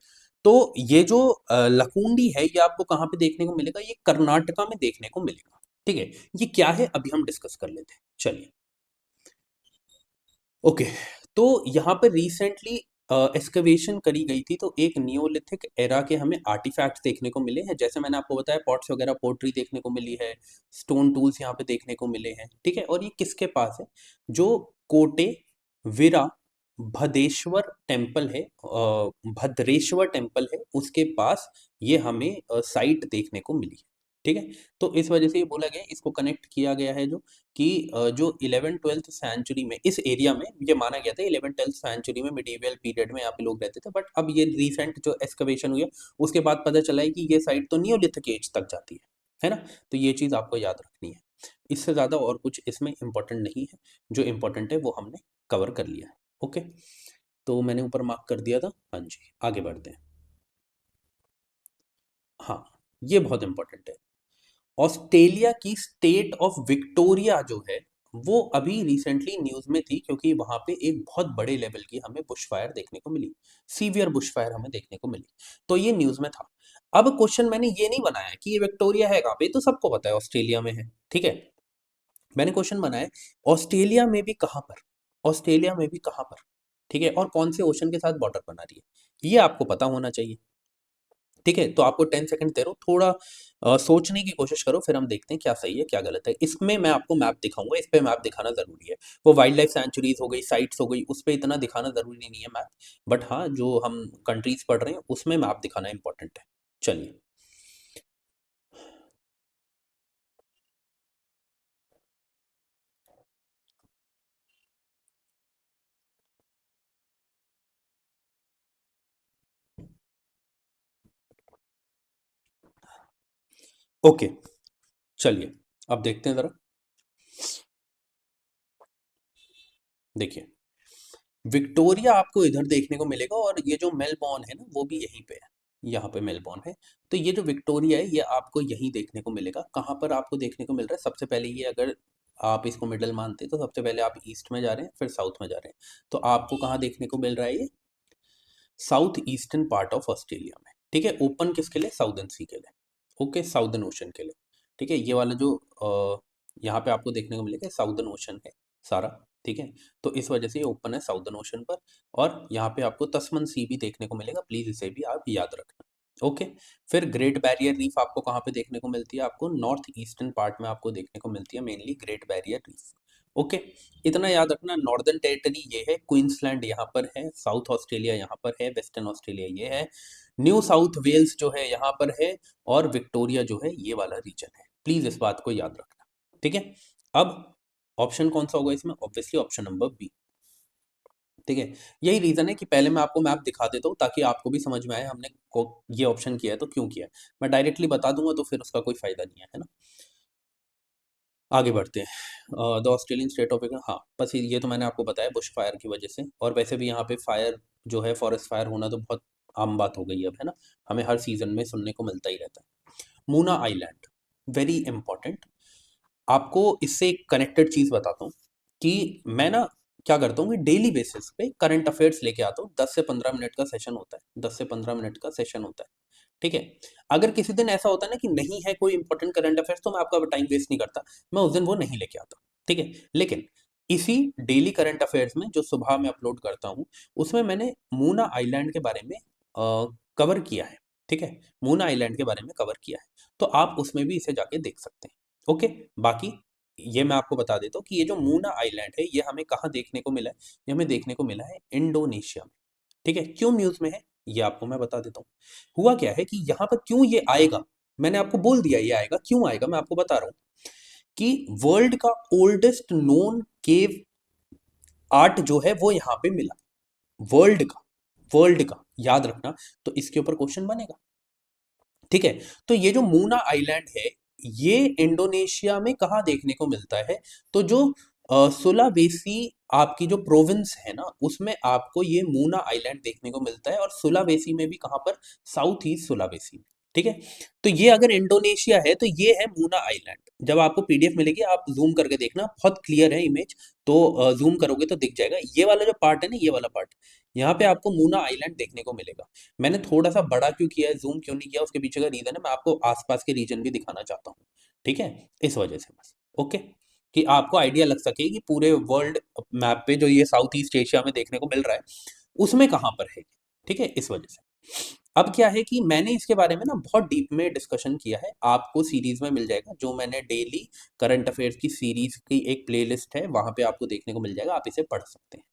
तो ये जो लकुंडी है, ये आपको कहाँ पे देखने को मिलेगा? ये कर्नाटका में देखने को मिलेगा। ठीक है। ये क्या है अभी हम डिस्कस कर लेते हैं। चलिए। ओके। तो यहाँ पर रिसेंटली एक्सकवेशन करी गई थी, तो एक नियोलिथिक एरा के हमें आर्टिफैक्ट्स देखने को मिले हैं। जैसे मैंने आपको बताया, पॉट्स वगैरह, पोट्री देखने को मिली है, स्टोन टूल्स यहाँ पे देखने को मिले हैं। ठीक है। और ये किसके पास है? जो कोटे विरा भदेश्वर टेम्पल है, भद्रेश्वर टेम्पल है, उसके पास ये हमें साइट देखने को मिली है। ठीक है। तो इस वजह से ये बोला गया, इसको कनेक्ट किया गया है जो कि जो 11th 12th सेंचुरी में इस एरिया में, ये माना गया था 11th 12th सेंचुरी में, मिडीवियल पीरियड में यहाँ पे लोग रहते थे। बट अब ये रिसेंट जो एक्सकवेशन हुई है, उसके बाद पता चला है कि ये साइट तो नियोलिथिक एज तक जाती है ना। तो ये चीज़ आपको याद रखनी है। इससे ज़्यादा और कुछ इसमें इंपॉर्टेंट नहीं है। जो इंपॉर्टेंट है वो हमने कवर कर लिया है। ओके। तो मैंने ऊपर मार्क कर दिया था। हाँ जी, आगे बढ़ते हैं। हाँ, ये बहुत इंपॉर्टेंट है। ऑस्ट्रेलिया की स्टेट ऑफ विक्टोरिया जो है, वो अभी रिसेंटली न्यूज में थी, क्योंकि वहां पे एक बहुत बड़े लेवल की हमें बुशफायर देखने को मिली। सीवियर बुशफायर हमें देखने को मिली। तो ये न्यूज में था। अब क्वेश्चन मैंने ये नहीं बनाया कि ये विक्टोरिया है कहाँ पे, ये तो सबको पता है ऑस्ट्रेलिया में है। ठीक है। मैंने क्वेश्चन बनाया ऑस्ट्रेलिया में भी कहाँ पर, ऑस्ट्रेलिया में भी कहाँ पर। ठीक है। और कौन से ओशन के साथ बॉर्डर बना रही है, ये आपको पता होना चाहिए। ठीक है। तो आपको 10 सेकंड दे रहा हूँ, थोड़ा सोचने की कोशिश करो, फिर हम देखते हैं क्या सही है क्या गलत है। इसमें मैं आपको मैप दिखाऊंगा, इस पे मैप दिखाना जरूरी है। वो वाइल्ड लाइफ सेंचुरीज हो गई, साइट्स हो गई, उस पे इतना दिखाना जरूरी नहीं है मैप। बट हाँ, जो हम कंट्रीज पढ़ रहे हैं उसमें मैप दिखाना इंपॉर्टेंट है। चलिए। ओके। चलिए, अब देखते हैं जरा। देखिए, विक्टोरिया आपको इधर देखने को मिलेगा और ये जो मेलबॉर्न है ना वो भी यहीं पे है, यहाँ पे मेलबॉर्न है। तो ये जो विक्टोरिया है ये आपको यहीं देखने को मिलेगा। कहाँ पर आपको देखने को मिल रहा है? सबसे पहले ये, अगर आप इसको मिडल मानते हैं तो सबसे पहले आप ईस्ट में जा रहे हैं फिर साउथ में जा रहे हैं। तो आपको कहाँ देखने को मिल रहा है? ये south eastern part of Australia में। ठीक है, ओपन किसके लिए? साउदर्न सी के लिए, ओके, साउदर्न ओशन के लिए। ठीक है, ये वाला जो यहाँ पे आपको देखने को मिलेगा साउदर्न ओशन है सारा। ठीक है, तो इस वजह से ये ओपन है साउदर्न ओशन पर। और यहाँ पे आपको तस्मन सी भी देखने को मिलेगा, प्लीज इसे भी आप याद रखना। ओके, फिर ग्रेट बैरियर रीफ आपको कहाँ पे देखने को मिलती है? आपको नॉर्थ ईस्टर्न पार्ट में आपको देखने को मिलती है mainly great barrier reef. Okay, इतना याद रखना। नॉर्दर्न टेरिटरी ये है, क्वींसलैंड यहाँ पर है, साउथ ऑस्ट्रेलिया यहाँ पर है, वेस्टर्न ऑस्ट्रेलिया ये है, न्यू साउथ वेल्स जो है यहाँ पर है, और विक्टोरिया जो है ये वाला रीजन है। प्लीज इस बात को याद रखना। ठीक है, अब ऑप्शन कौन सा होगा इसमें? Obviously option number B. ठीक है, यही रीजन है कि पहले मैं आपको मैप दिखा देता हूँ ताकि आपको भी समझ में आए हमने ये ऑप्शन किया है तो क्यों किया है। मैं डायरेक्टली बता दूंगा तो फिर उसका कोई फायदा नहीं है ना। आगे बढ़ते हैं। द ऑस्ट्रेलियन स्टेट ऑफ, हाँ बस ये तो मैंने आपको बताया बुश फायर की वजह से। और वैसे भी यहाँ पे फायर जो है, फॉरेस्ट फायर होना तो बहुत आम बात हो गई है अब, है ना। हमें हर सीजन में सुनने को मिलता ही रहता है। Muna island, very important. आपको इससे एक कनेक्टेड चीज बताता हूँ कि मैं ना क्या करता हूँ कि डेली बेसिस पे करंट अफेयर्स लेके आता हूँ। 10 से 15 मिनट का सेशन होता है, 10 से 15 मिनट का सेशन होता है। ठीक है, अगर किसी दिन ऐसा होता है ना कि नहीं है कोई इंपॉर्टेंट करंट अफेयर्स तो मैं आपका टाइम वेस्ट नहीं करता, मैं उस दिन वो नहीं लेके आता। ठीक है, लेकिन इसी डेली करंट अफेयर्स में जो सुबह में अपलोड करता हूँ उसमें मैंने मूना आइलैंड के बारे में कवर किया है। ठीक है, मूना आइलैंड के बारे में कवर किया है, तो आप उसमें भी इसे जाके देख सकते हैं। ओके, बाकी ये मैं आपको बता देता हूँ कि ये जो मूना आइलैंड है ये हमें कहाँ देखने को मिला है? ये हमें देखने को मिला है इंडोनेशिया में। ठीक है, क्यों न्यूज में है ये आपको मैं बता देता हूँ। हुआ क्या है कि यहाँ पर क्यों ये आएगा, मैंने आपको बोल दिया ये आएगा, क्यों आएगा मैं आपको बता रहा हूँ कि वर्ल्ड का ओल्डेस्ट नोन केव आर्ट जो है वो यहाँ पे मिला। वर्ल्ड का, वर्ल्ड का याद रखना, तो इसके ऊपर क्वेश्चन बनेगा। ठीक है, तो ये जो मूना आइलैंड है ये इंडोनेशिया में कहाँ देखने को मिलता है? तो जो सुलावेसी आपकी जो प्रोविंस है ना उसमें आपको ये मूना आइलैंड देखने को मिलता है, और सुलावेसी में भी कहाँ पर? साउथ ईस्ट सुलावेसी में। ठीक है, तो ये अगर इंडोनेशिया है तो ये है मूना आइलैंड। जब आपको पीडीएफ मिलेगी आप जूम करके देखना, बहुत क्लियर है इमेज, तो जूम करोगे तो दिख जाएगा। ये वाला जो पार्ट है ना, ये वाला पार्ट, यहाँ पे आपको मूना आइलैंड देखने को मिलेगा। मैंने थोड़ा सा बड़ा क्यों किया है, जूम क्यों नहीं किया, उसके पीछे का रीजन है मैं आपको आसपास के रीजन भी दिखाना चाहता हूँ। ठीक है, इस वजह से बस। ओके, कि आपको आइडिया लग सके कि पूरे वर्ल्ड मैप पे जो ये साउथ ईस्ट एशिया में देखने को मिल रहा है उसमें कहाँ पर है। ठीक है, इस वजह से अब क्या है कि मैंने इसके बारे में ना बहुत डीप में डिस्कशन किया है, आपको सीरीज में मिल जाएगा। जो मैंने डेली करंट अफेयर्स की सीरीज की एक प्लेलिस्ट है वहां पे आपको देखने को मिल जाएगा, आप इसे पढ़ सकते हैं।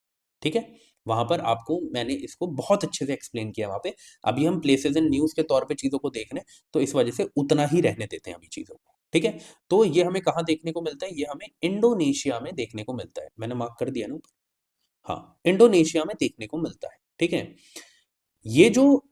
ठीक है, वहां पर आपको मैंने इसको बहुत अच्छे से एक्सप्लेन किया वहां पे। अभी हम प्लेसेस एंड न्यूज के तौर पे चीजों को देख रहे हैं तो इस वजह से उतना ही रहने देते हैं अभी चीजों को। ठीक है, तो ये हमें कहाँ देखने को मिलता है? ये हमें इंडोनेशिया में देखने को मिलता है, मैंने मार्क कर दिया ना ऊपर। हाँ, इंडोनेशिया में देखने को मिलता है। ठीक है, ये जो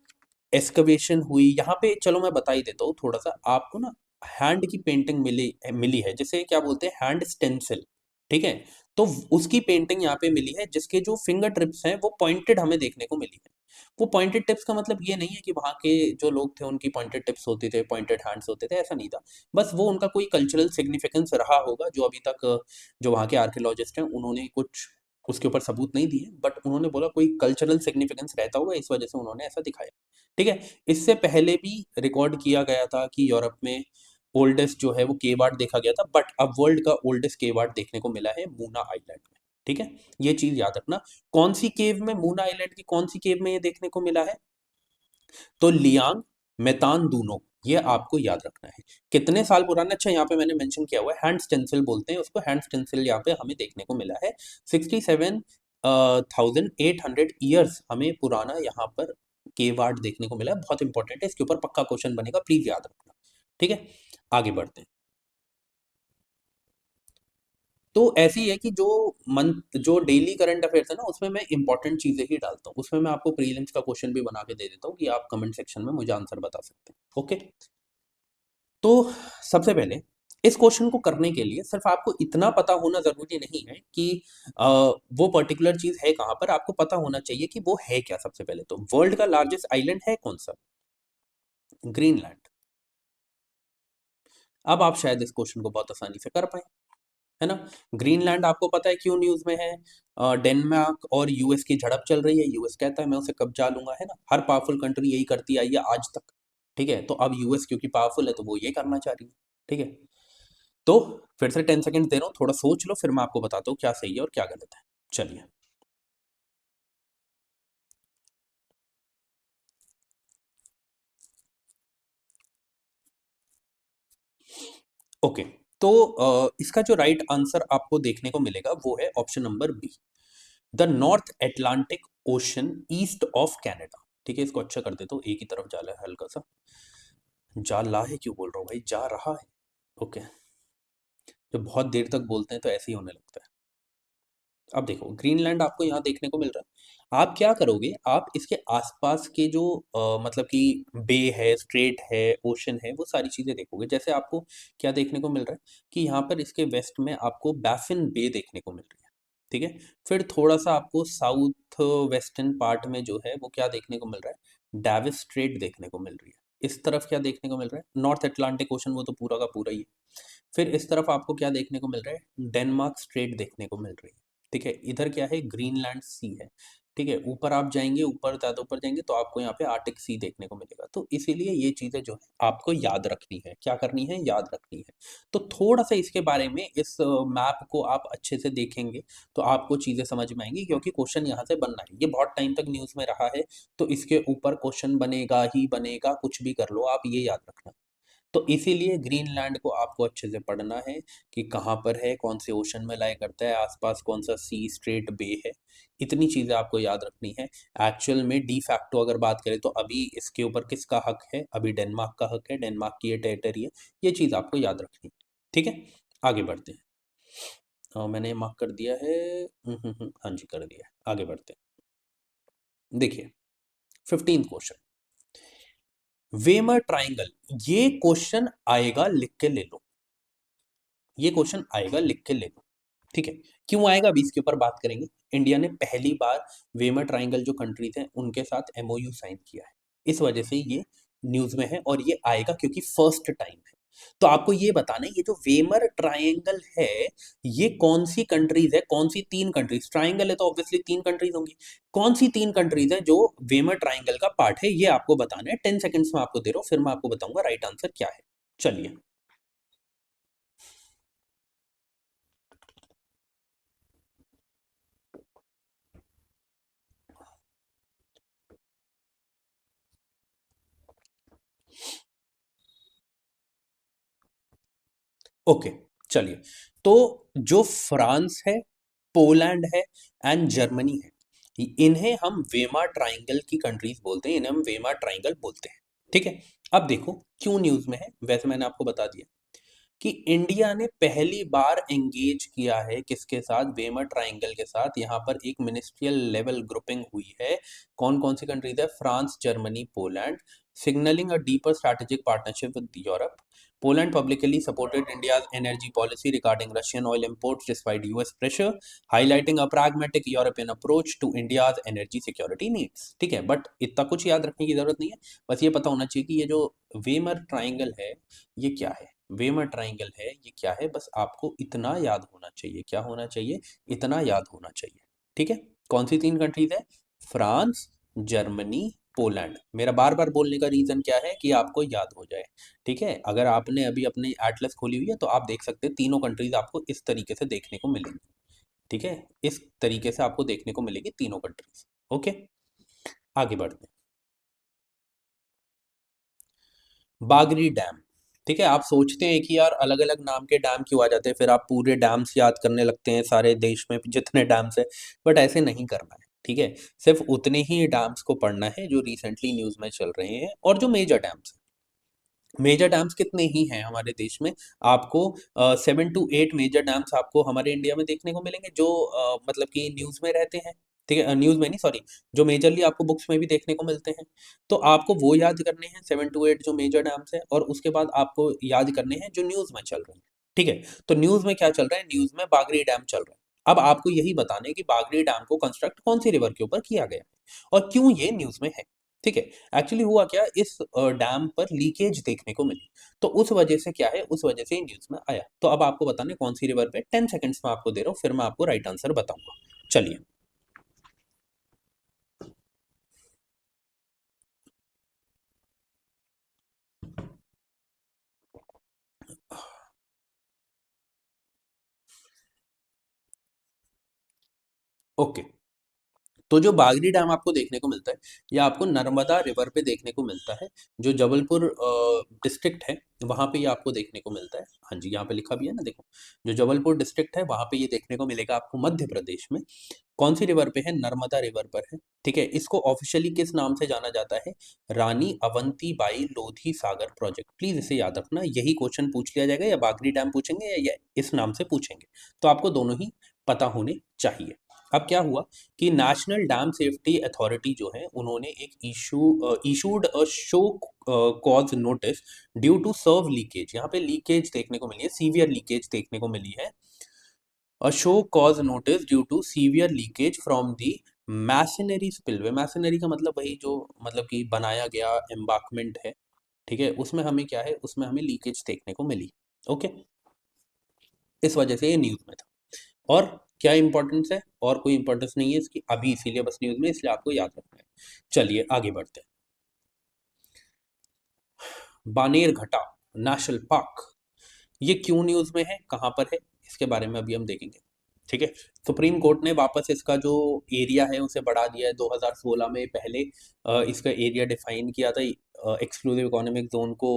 एक्सकवेशन हुई यहाँ पे, चलो मैं बता ही देता हूँ थोड़ा सा आपको ना। हैंड की पेंटिंग मिली मिली है, जिसे क्या बोलते हैं? Hand stencil. ठीक है, तो उसकी पेंटिंग यहाँ पे मिली है जिसके जो फिंगर टिप्स हैं वो पॉइंटेड हमें देखने को मिली है। वो पॉइंटेड टिप्स का मतलब ये नहीं है कि वहाँ के जो लोग थे उनकी पॉइंटेड टिप्स होती थे, पॉइंटेड हैंड्स होते थे, ऐसा नहीं था। बस वो उनका कोई कल्चरल सिग्निफिकेंस रहा होगा जो अभी तक जो वहाँ के आर्कियोलॉजिस्ट हैं उन्होंने कुछ उसके ऊपर सबूत नहीं दिए, बट उन्होंने बोला कोई कल्चरल सिग्निफिकेंस रहता होगा, इस वजह से उन्होंने ऐसा दिखाया। ठीक है, इससे पहले भी रिकॉर्ड किया गया था कि यूरोप में ओल्डेस्ट जो है वो केव आर्ट देखा गया था, बट अब वर्ल्ड का ओल्डेस्ट केव आर्ट देखने को मिला है मूना आइलैंड में। ठीक है, ये चीज याद रखना। कौन सी केव में? मूना आइलैंड की कौन सी केव में ये देखने को मिला है? तो लियांग मेतान दूनो, ये आपको याद रखना है। कितने साल पुराना? अच्छा, यहाँ पे मैंने मेंशन किया हुआ है हैंड स्टेंसिल बोलते हैं उसको, हैंड स्टेंसिल यहाँ पे हमें देखने को मिला है। 67,800 ईयर्स हमें पुराना यहाँ पर केव आर्ट देखने को मिला है। बहुत इंपॉर्टेंट है, इसके ऊपर पक्का क्वेश्चन बनेगा, प्लीज याद रखना। ठीक है, आगे बढ़ते हैं। तो ऐसे ही है कि जो डेली करंट अफेयर्स है ना उसमें मैं इंपॉर्टेंट चीजें ही डालता हूँ, उसमें मैं आपको प्रीलिम्स का क्वेश्चन भी बना के दे देता हूँ कि आप कमेंट सेक्शन में मुझे आंसर बता सकते हैं। ओके, तो सबसे पहले इस क्वेश्चन को करने के लिए सिर्फ आपको इतना पता होना जरूरी नहीं है कि वो पर्टिकुलर चीज है कहां पर, आपको पता होना चाहिए कि वो है क्या। सबसे पहले तो वर्ल्ड का लार्जेस्ट आइलैंड है कौन सा? ग्रीनलैंड। अब आप शायद इस क्वेश्चन को बहुत आसानी से कर पाए, है ना। ग्रीनलैंड आपको पता है क्यों न्यूज में है? डेनमार्क और यूएस की झड़प चल रही है, यूएस कहता है मैं उसे कब्जा लूंगा, है ना। हर पावरफुल कंट्री यही करती आई है आज तक, ठीक है। तो अब यूएस क्योंकि पावरफुल है तो वो ये करना चाह रही है, ठीक है। तो फिर से 10 सेकंड दे रहा हूँ, थोड़ा सोच लो, फिर मैं आपको बताता हूँ क्या सही है और क्या गलत है। चलिए। ओके। तो इसका जो राइट आंसर आपको देखने को मिलेगा वो है option number B, the North Atlantic Ocean east of Canada. ठीक है, इसको अच्छा कर देता हूँ, एक ही तरफ जाला है हल्का सा। जा ला है क्यों बोल रहा हूँ भाई, जा रहा है। ओके। जब बहुत देर तक बोलते हैं तो ऐसे ही होने लगता है। अब देखो, ग्रीनलैंड आपको यहाँ देखने को मिल रहा है। आप क्या करोगे, आप इसके आसपास के जो मतलब कि बे है, स्ट्रेट है, ओशन है, वो सारी चीजें देखोगे। जैसे आपको क्या देखने को मिल रहा है कि यहाँ पर इसके वेस्ट में आपको बैफिन बे देखने को मिल रही है, ठीक है। फिर थोड़ा सा आपको साउथ वेस्टर्न पार्ट में जो है वो क्या देखने को मिल रहा है, डेविस स्ट्रेट देखने को मिल रही है। इस तरफ क्या देखने को मिल रहा है, नॉर्थ अटलांटिक ओशन, वो तो पूरा का पूरा ही है। फिर इस तरफ आपको क्या देखने को मिल रहा है, डेनमार्क स्ट्रेट देखने को मिल रही है, ठीक है। इधर क्या है, ग्रीनलैंड सी है, ठीक है। ऊपर आप जाएंगे, ऊपर ज़्यादा ऊपर जाएंगे तो आपको यहाँ पे आर्टिक सी देखने को मिलेगा। तो इसीलिए ये चीज़ें जो है आपको याद रखनी है, क्या करनी है, याद रखनी है। तो थोड़ा सा इसके बारे में, इस मैप को आप अच्छे से देखेंगे तो आपको चीज़ें समझ में आएंगी, क्योंकि क्वेश्चन यहाँ से बनना है। ये बहुत टाइम तक न्यूज़ में रहा है, तो इसके ऊपर क्वेश्चन बनेगा ही बनेगा, कुछ भी कर लो आप, ये याद रखना। तो इसीलिए ग्रीनलैंड को आपको अच्छे से पढ़ना है कि कहाँ पर है, कौन से ओशन में लाई करता है, आसपास कौन सा सी स्ट्रेट बे है। इतनी चीज़ें आपको याद रखनी है। एक्चुअल में डी फैक्टो अगर बात करें तो अभी इसके ऊपर किसका हक है, अभी डेनमार्क का हक है, डेनमार्क की ये टेरिटरी है। ये चीज़ आपको याद रखनी है, ठीक है। आगे बढ़ते हैं। मैंने मार्क कर दिया है। हाँ जी, कर दिया है। आगे बढ़ते हैं, देखिए 15 क्वेश्चन, वेमर ट्राइंगल। ये क्वेश्चन आएगा, लिख के ले लो। ये क्वेश्चन आएगा, लिख के ले लो, ठीक है। क्यों आएगा अभी इसके ऊपर बात करेंगे। इंडिया ने पहली बार वेमर ट्राइंगल जो कंट्रीज हैं उनके साथ एमओयू साइन किया है, इस वजह से ये न्यूज में है और ये आएगा क्योंकि फर्स्ट टाइम है। तो आपको ये बताना है, ये जो वेमर ट्राइंगल है ये कौन सी कंट्रीज है, कौन सी तीन कंट्रीज, ट्राइंगल है तो ऑब्वियसली तीन कंट्रीज होंगी। कौन सी तीन कंट्रीज है जो वेमर ट्राइंगल का पार्ट है, ये आपको बताना है। 10 सेकंड्स में आपको दे रहा हूं, फिर मैं आपको बताऊंगा राइट आंसर क्या है। चलिए। ओके, चलिए। तो जो फ्रांस है, पोलैंड है एंड जर्मनी है, इन्हें हम वेमा ट्राइंगल की कंट्रीज बोलते हैं, इन्हें हम वेमा ट्राइंगल बोलते हैं, ठीक है। अब देखो क्यों न्यूज में है, वैसे मैंने आपको बता दिया कि इंडिया ने पहली बार एंगेज किया है किसके साथ, वेमर ट्राइंगल के साथ। यहाँ पर एक मिनिस्ट्रियल लेवल ग्रुपिंग हुई है। कौन कौन सी कंट्रीज है, France, Germany, Poland, signalling a deeper strategic partnership with Europe. Poland publicly supported India's energy policy regarding Russian oil imports despite US pressure, highlighting a pragmatic European approach to India's energy security needs। ठीक है, बट इतना कुछ याद रखने की जरूरत नहीं है। बस ये पता होना चाहिए कि ये जो वेमर ट्राइंगल है ये क्या है, वेमर ट्राइंगल है ये क्या है, बस आपको इतना याद होना चाहिए। क्या होना चाहिए, इतना याद होना चाहिए, ठीक है। कौन सी तीन कंट्रीज है, फ्रांस, जर्मनी, पोलैंड। मेरा बार बार बोलने का रीजन क्या है कि आपको याद हो जाए, ठीक है। अगर आपने अभी अपनी एटलस खोली हुई है तो आप देख सकते हैं तीनों कंट्रीज आपको इस तरीके से देखने को मिलेंगी, ठीक है। इस तरीके से आपको देखने को मिलेगी तीनों कंट्रीज। ओके, आगे बढ़ते हैं। बागरी डैम, ठीक है। आप सोचते हैं कि यार अलग अलग नाम के डैम क्यों आ जाते हैं, फिर आप पूरे डैम्स याद करने लगते हैं सारे देश में जितने डैम्स है। बट ऐसे नहीं करना है, ठीक है। सिर्फ उतने ही डैम्स को पढ़ना है जो रिसेंटली न्यूज में चल रहे हैं और जो मेजर डैम्स। मेजर डैम्स कितने ही हैं हमारे देश में, आपको 7 to 8 मेजर डैम्स आपको हमारे इंडिया में देखने को मिलेंगे, जो मतलब कि न्यूज़ में रहते हैं, ठीक है। न्यूज़ में नहीं, सॉरी, जो मेजरली आपको बुक्स में भी देखने को मिलते हैं। तो आपको वो याद करने हैं 7 to 8 जो मेजर डैम्स है, और उसके बाद आपको याद करने हैं जो न्यूज़ में चल रहे हैं। ठीक है। तो न्यूज़ में क्या चल रहा है, न्यूज़ में बागरी डैम चल रहा है। अब आपको यही बताना है कि बागरी डैम को कंस्ट्रक्ट कौन सी रिवर के ऊपर किया गया है और क्यों ये न्यूज़ में है। ठीक है। एक्चुअली हुआ क्या, इस डैम पर लीकेज देखने को मिली, तो उस वजह से क्या है, उस वजह से ये न्यूज़ में आया। तो अब आपको बताना है कौन सी रिवर पे। 10 सेकंड्स में आपको दे रहा हूँ, फिर मैं आपको राइट आंसर बताऊंगा। चलिए। ओके। तो जो बागरी डैम आपको देखने को मिलता है, ये आपको नर्मदा रिवर पे देखने को मिलता है, जो जबलपुर डिस्ट्रिक्ट है, वहाँ पे ये आपको देखने को मिलता है। हाँ जी, यहाँ पे लिखा भी है ना, देखो। जो जबलपुर डिस्ट्रिक्ट है, वहाँ पे ये देखने को मिलेगा आपको मध्य प्रदेश में। कौन सी रिवर पे है, नर्मदा रिवर पर है। ठीक है। इसको ऑफिशियली किस नाम से जाना जाता है, रानी अवंतीबाई लोधी सागर प्रोजेक्ट। प्लीज इसे याद रखना, यही क्वेश्चन पूछ लिया जाएगा, या बागरी डैम पूछेंगे या इस नाम से पूछेंगे। तो आपको दोनों ही पता होने चाहिए। अब क्या हुआ कि नेशनल डैम सेफ्टी अथॉरिटी जो है, उन्होंने एक issued a show cause notice due to severe leakage. यहाँ पे लीकेज देखने को मिली है, सीवियर लीकेज देखने को मिली है। A show cause notice due to severe leakage from the masonry spillway. Masonry का मतलब वही जो, मतलब कि बनाया गया एम्बाकमेंट है। ठीक है। उसमें हमें क्या है, उसमें हमें लीकेज देखने को मिली। ओके। इस वजह से ये न्यूज़ में था। और क्या इंपॉर्टेंस है, और कोई इंपॉर्टेंस नहीं है इसकी अभी, इसीलिए बस न्यूज़ में, इसलिए आपको याद रखना है। चलिए आगे बढ़ते हैं। बानेर घाटा नेशनल पार्क, ये क्यों न्यूज़ में है, कहाँ पर है, इसके बारे में अभी हम देखेंगे। ठीक है। सुप्रीम कोर्ट ने वापस इसका जो एरिया है उसे बढ़ा दिया है। 2016 में पहले इसका एरिया डिफाइन किया था, एक्सक्लूसिव इकोनॉमिक जोन को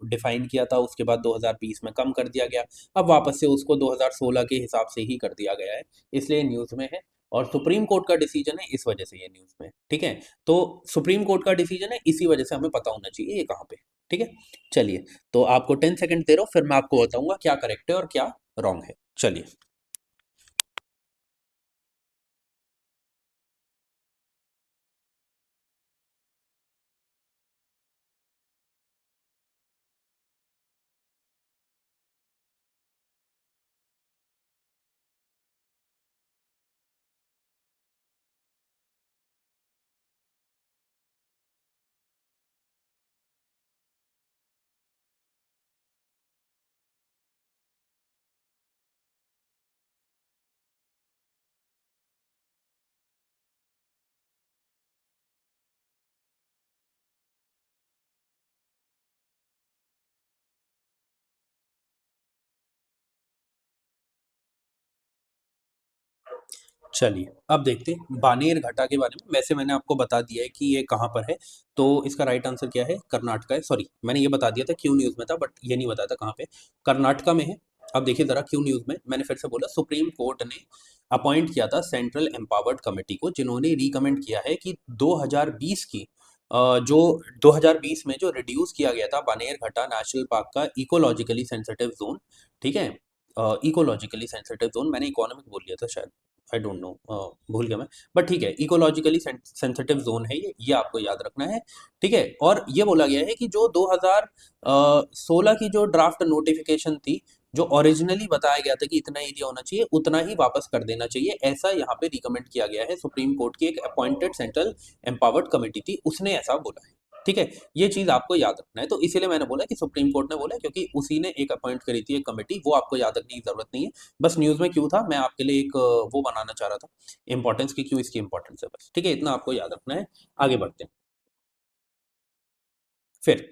डिफाइन किया था, उसके बाद 2020 में कम कर दिया गया। अब वापस से उसको 2016 के हिसाब से ही कर दिया गया है, इसलिए न्यूज़ में है। और सुप्रीम कोर्ट का डिसीजन है, इस वजह से ये न्यूज़ में है। ठीक है। तो सुप्रीम कोर्ट का डिसीजन है, इसी वजह से हमें पता होना चाहिए ये कहाँ पे। ठीक है। चलिए। तो आपको 10 सेकंड दे रहा हूँ, फिर मैं आपको बताऊंगा क्या करेक्ट है और क्या रॉन्ग है। चलिए। चलिए, अब देखते हैं बानेर घाटा के बारे में। वैसे मैंने आपको बता दिया है कि ये कहाँ पर है, तो इसका राइट आंसर क्या है, कर्नाटका है। सॉरी, मैंने ये बता दिया था क्यों न्यूज़ में था, बट ये नहीं बताया था कहाँ पे। कर्नाटका में है। अब देखिए ज़रा क्यों न्यूज़ में, मैंने फिर से बोला, सुप्रीम कोर्ट ने अपॉइंट किया था सेंट्रल एम्पावर्ड कमेटी को, जिन्होंने रिकमेंड किया है कि 2020 की जो 2020 में जो रिड्यूस किया गया था बानेर घाटा नेशनल पार्क का इकोलॉजिकली सेंसिटिव जोन। ठीक है। इकोलॉजिकली सेंसिटिव जोन, मैंने इकोनॉमिक बोल दिया था शायद, आई डोंट नो, भूल गया मैं। बट ठीक है, इकोलॉजिकली सेंसिटिव जोन है ये आपको याद रखना है। ठीक है। और ये बोला गया है कि जो 2016 की जो ड्राफ्ट नोटिफिकेशन थी, जो ओरिजिनली बताया गया था कि इतना एरिया होना चाहिए, उतना ही वापस कर देना चाहिए, ऐसा यहाँ पे रिकमेंड किया गया है। सुप्रीम कोर्ट की एक अपॉइंटेड सेंट्रल एम्पावर्ड कमेटी थी, उसने ऐसा बोला है। ठीक है। ये चीज आपको याद रखना है, तो इसीलिए मैंने बोला कि सुप्रीम कोर्ट ने बोला, क्योंकि उसी ने एक अपॉइंट करी थी एक कमेटी, वो आपको याद रखने की जरूरत नहीं है। बस न्यूज़ में क्यों था, मैं आपके लिए एक वो बनाना चाह रहा था, इंपॉर्टेंस की क्यों इसकी इंपॉर्टेंस है, बस। ठीक है, इतना आपको याद रखना है। आगे बढ़ते हैं। फिर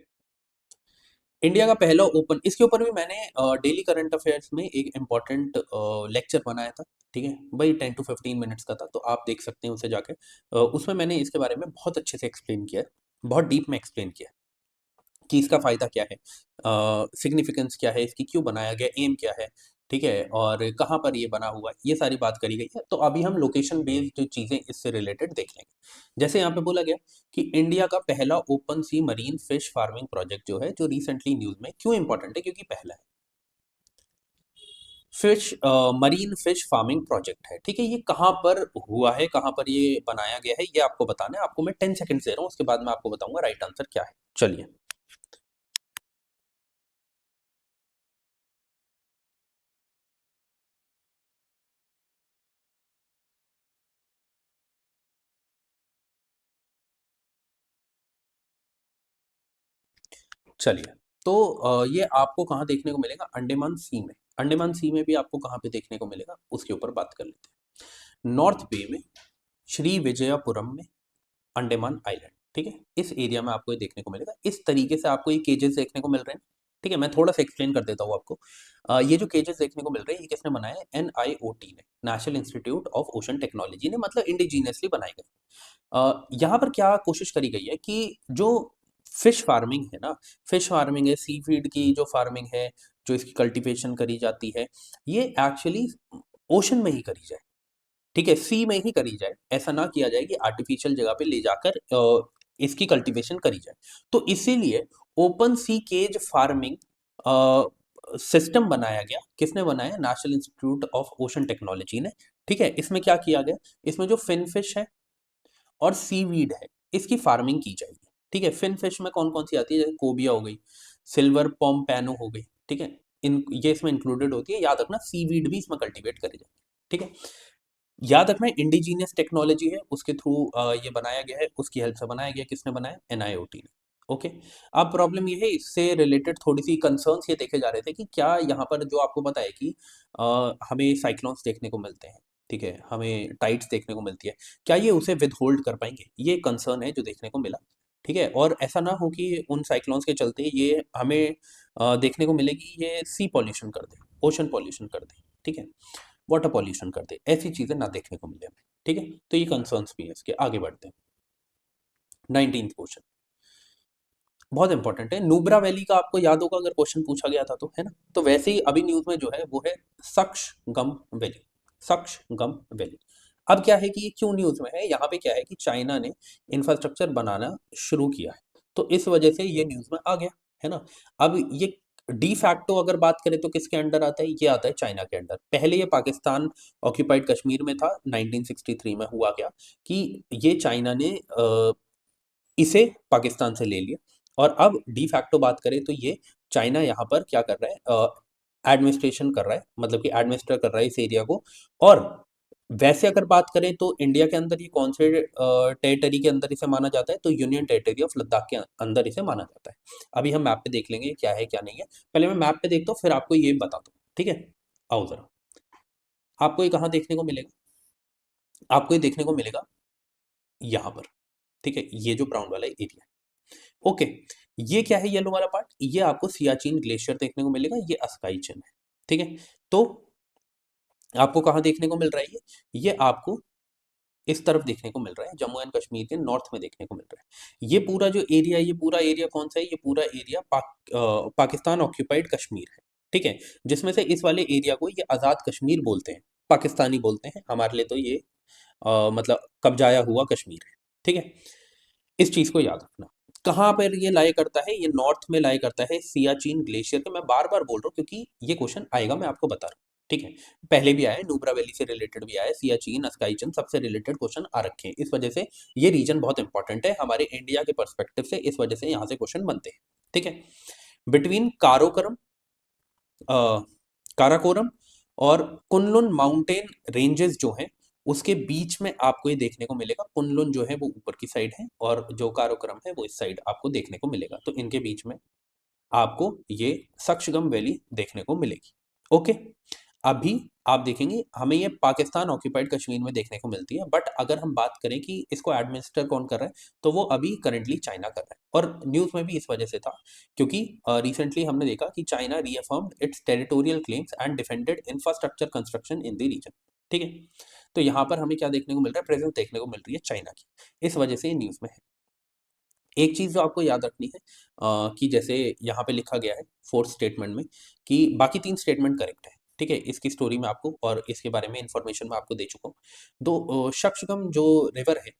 इंडिया का पहला ओपन, इसके ऊपर भी मैंने डेली करंट अफेयर्स में एक इम्पॉर्टेंट लेक्चर बनाया था। ठीक है भाई, 10 to 15 मिनट्स का था, तो आप देख सकते हैं उसे जाके। उसमें मैंने इसके बारे में बहुत अच्छे से एक्सप्लेन किया है, बहुत डीप में एक्सप्लेन किया है कि इसका फ़ायदा क्या है, सिग्निफिकेंस क्या है इसकी, क्यों बनाया गया, एम क्या है। ठीक है। और कहाँ पर ये बना हुआ है, ये सारी बात करी गई है। तो अभी हम लोकेशन बेस्ड चीज़ें इससे रिलेटेड देख लेंगे। जैसे यहाँ पे बोला गया कि इंडिया का पहला ओपन सी मरीन फिश फार्मिंग प्रोजेक्ट जो है, जो रिसेंटली न्यूज़ में, क्यों इंपॉर्टेंट है, क्योंकि पहला है। Fish marine fish farming project है। ठीक है। ये कहाँ पर हुआ है, कहाँ पर ये बनाया गया है, ये आपको बताना है। आपको मैं 10 सेकंड दे रहा हूँ, उसके बाद मैं आपको बताऊंगा राइट आंसर क्या है। चलिए। चलिए, तो ये आपको कहाँ देखने को मिलेगा? अंडमान सी में। अंडमान सी में भी आपको कहाँ पे देखने को मिलेगा? उसके ऊपर बात कर लेते हैं। नॉर्थ बे में, श्री विजयपुरम में, अंडमान आइलैंड, ठीक है? इस एरिया में आपको ये देखने को मिलेगा। इस तरीके से आपको ये केजेस देखने को मिल रहे हैं, ठीक है? मैं थोड़ा सा एक्सप्लेन कर देता हूँ आपको। ये जो केजेस देखने को मिल रहे हैं, ये किसने बनाए हैं? NIOT ने, national institute of ocean technology ने, मतलब इंडिजीनियसली बनाए गए। यहाँ पर क्या कोशिश करी गई है कि जो फिश फार्मिंग है ना, फिश फार्मिंग है, सी फीड की जो फार्मिंग है, जो इसकी कल्टीवेशन करी जाती है, ये एक्चुअली ओशन में ही करी जाए, ठीक है? सी में ही करी जाए, ऐसा ना किया जाए कि आर्टिफिशियल जगह पे ले जाकर इसकी कल्टीवेशन करी जाए। तो इसीलिए open sea cage farming system बनाया गया। किसने बनाया? National institute of ocean technology ने, ठीक है? इसमें क्या किया गया? इसमें जो फिन फिश है और सीवीड है, इसकी फार्मिंग की जाएगी, ठीक है? फिन फिश में कौन कौन सी आती है? जैसे कोबिया हो गई, सिल्वर पॉम्पैनो हो गई, ठीक है? इन ये इसमें इंक्लूडेड होती है। याद रखना, सीवीड भी इसमें कल्टीवेट करी जाएगी, ठीक है? याद रखना, इंडिजीनियस टेक्नोलॉजी है, उसके थ्रू ये बनाया गया है, उसकी हेल्प से बनाया गया। किसने बनाया? NIOT ने, ओके? अब प्रॉब्लम ये है, इससे रिलेटेड थोड़ी सी कंसर्न्स ये देखे जा रहे थे कि क्या यहाँ पर जो आपको पता है कि हमें साइक्लोन्स देखने को मिलते हैं, ठीक है? हमें टाइड्स देखने को मिलती है, क्या ये उसे विदहोल्ड कर पाएंगे? ये कंसर्न है जो देखने को मिला, ठीक है? और ऐसा ना हो कि उन साइक्लोन्स के चलते ये हमें देखने को मिले कि ये सी पॉल्यूशन कर दे, ओशन पॉल्यूशन कर दे, ठीक है? वाटर पॉल्यूशन कर दे, ऐसी चीजें ना देखने को मिले हमें, ठीक है? तो ये कंसर्न्स भी है इसके। आगे बढ़ते हैं। 19th क्वेश्चन बहुत इंपॉर्टेंट है। नुब्रा वैली का आपको याद होगा, अगर क्वेश्चन पूछा गया था तो, है ना? तो वैसे ही अभी न्यूज में जो है वो है सक्शगम वैली। सक्शगम वैली। अब क्या है कि ये क्यों न्यूज में है? यहाँ पे क्या है कि चाइना ने इंफ्रास्ट्रक्चर बनाना शुरू किया है, तो इस वजह से ये न्यूज में आ गया, है ना? अब ये डी फैक्टो अगर बात करें तो किसके अंडर आता है? ये आता है चाइना के अंडर। पहले ये पाकिस्तान ऑक्यूपाइड कश्मीर में था। 1963 में हुआ क्या कि ये चाइना ने इसे पाकिस्तान से ले लिया, और अब डी फैक्टो बात करें तो ये चाइना यहाँ पर क्या कर रहा है? एडमिनिस्ट्रेशन कर रहा है, मतलब कि एडमिनिस्टर कर रहा है इस एरिया को। और वैसे अगर बात करें तो इंडिया के अंदर ये कौन से टेरिटरी के अंदर इसे माना जाता है? तो यूनियन टेरिटरी ऑफ लद्दाख के अंदर इसे माना जाता है। अभी हम मैप पे देख लेंगे क्या है क्या नहीं है। पहले मैं मैप पे देखता हूँ, फिर आपको ये बताता हूँ, ठीक है? आओ जरा, आपको ये कहाँ देखने को मिलेगा? आपको ये देखने को मिलेगा यहाँ पर, ठीक है? ये जो ब्राउन वाला एरिया, ओके? ये क्या है येलो वाला पार्ट? ये आपको सियाचिन ग्लेशियर देखने को मिलेगा, ये अस्काई चिन है, ठीक है? तो आपको कहाँ देखने को मिल रहा है ये आपको इस तरफ देखने को मिल रहा है, जम्मू एंड कश्मीर के नॉर्थ में देखने को मिल रहा है। ये पूरा जो एरिया है, ये पूरा एरिया कौन सा है? ये पूरा एरिया पाकिस्तान ऑक्यूपाइड कश्मीर है, ठीक है? जिसमें से इस वाले एरिया को ये आज़ाद कश्मीर बोलते हैं, पाकिस्तानी बोलते हैं। हमारे लिए तो ये मतलब कब्जाया हुआ कश्मीर है, ठीक है? इस चीज़ को याद रखना। कहाँ पर ये लाया करता है? ये नॉर्थ में लाया करता है, सियाचिन ग्लेशियर पे। मैं बार-बार बोल रहा हूँ क्योंकि ये क्वेश्चन आएगा, मैं आपको बता रहा हूँ, ठीक है? पहले भी आया है, नुब्रा वैली से रिलेटेड भी आया है, सियाचिन, अस्काई चिन सबसे रिलेटेड क्वेश्चन आ रखे हैं। इस वजह से ये रीजन बहुत इंपॉर्टेंट है हमारे इंडिया के पर्सपेक्टिव से, इस वजह से यहाँ से क्वेश्चन बनते हैं, ठीक है? बिटवीन अ, काराकोरम और कुनलुन माउंटेन रेंजेस जो हैं, उसके बीच में आपको ये देखने को मिलेगा। कुनलुन जो है वो ऊपर की साइड है, और जो काराकोरम है वो इस साइड आपको देखने को मिलेगा। तो इनके बीच में आपको ये सक्शगम वैली देखने को मिलेगी, ओके? अभी आप देखेंगे हमें ये पाकिस्तान ऑक्यूपाइड कश्मीर में देखने को मिलती है, बट अगर हम बात करें कि इसको एडमिनिस्टर कौन कर रहा है, तो वो अभी करंटली चाइना कर रहा है। और न्यूज़ में भी इस वजह से था क्योंकि रिसेंटली हमने देखा कि China reaffirmed its territorial claims and defended infrastructure construction in the region, ठीक है? तो यहाँ पर हमें क्या देखने को मिल रहा है? प्रेजेंस देखने को मिल रही है चाइना की, इस वजह से ये न्यूज़ में है। एक चीज़ जो आपको याद रखनी है कि जैसे यहाँ पे लिखा गया है फोर्थ स्टेटमेंट में कि बाकी 3 स्टेटमेंट करेक्ट है, ठीक है? इसकी स्टोरी में आपको और इसके बारे में इन्फॉर्मेशन मैं आपको दे चुका हूँ। सक्शगम जो रिवर है,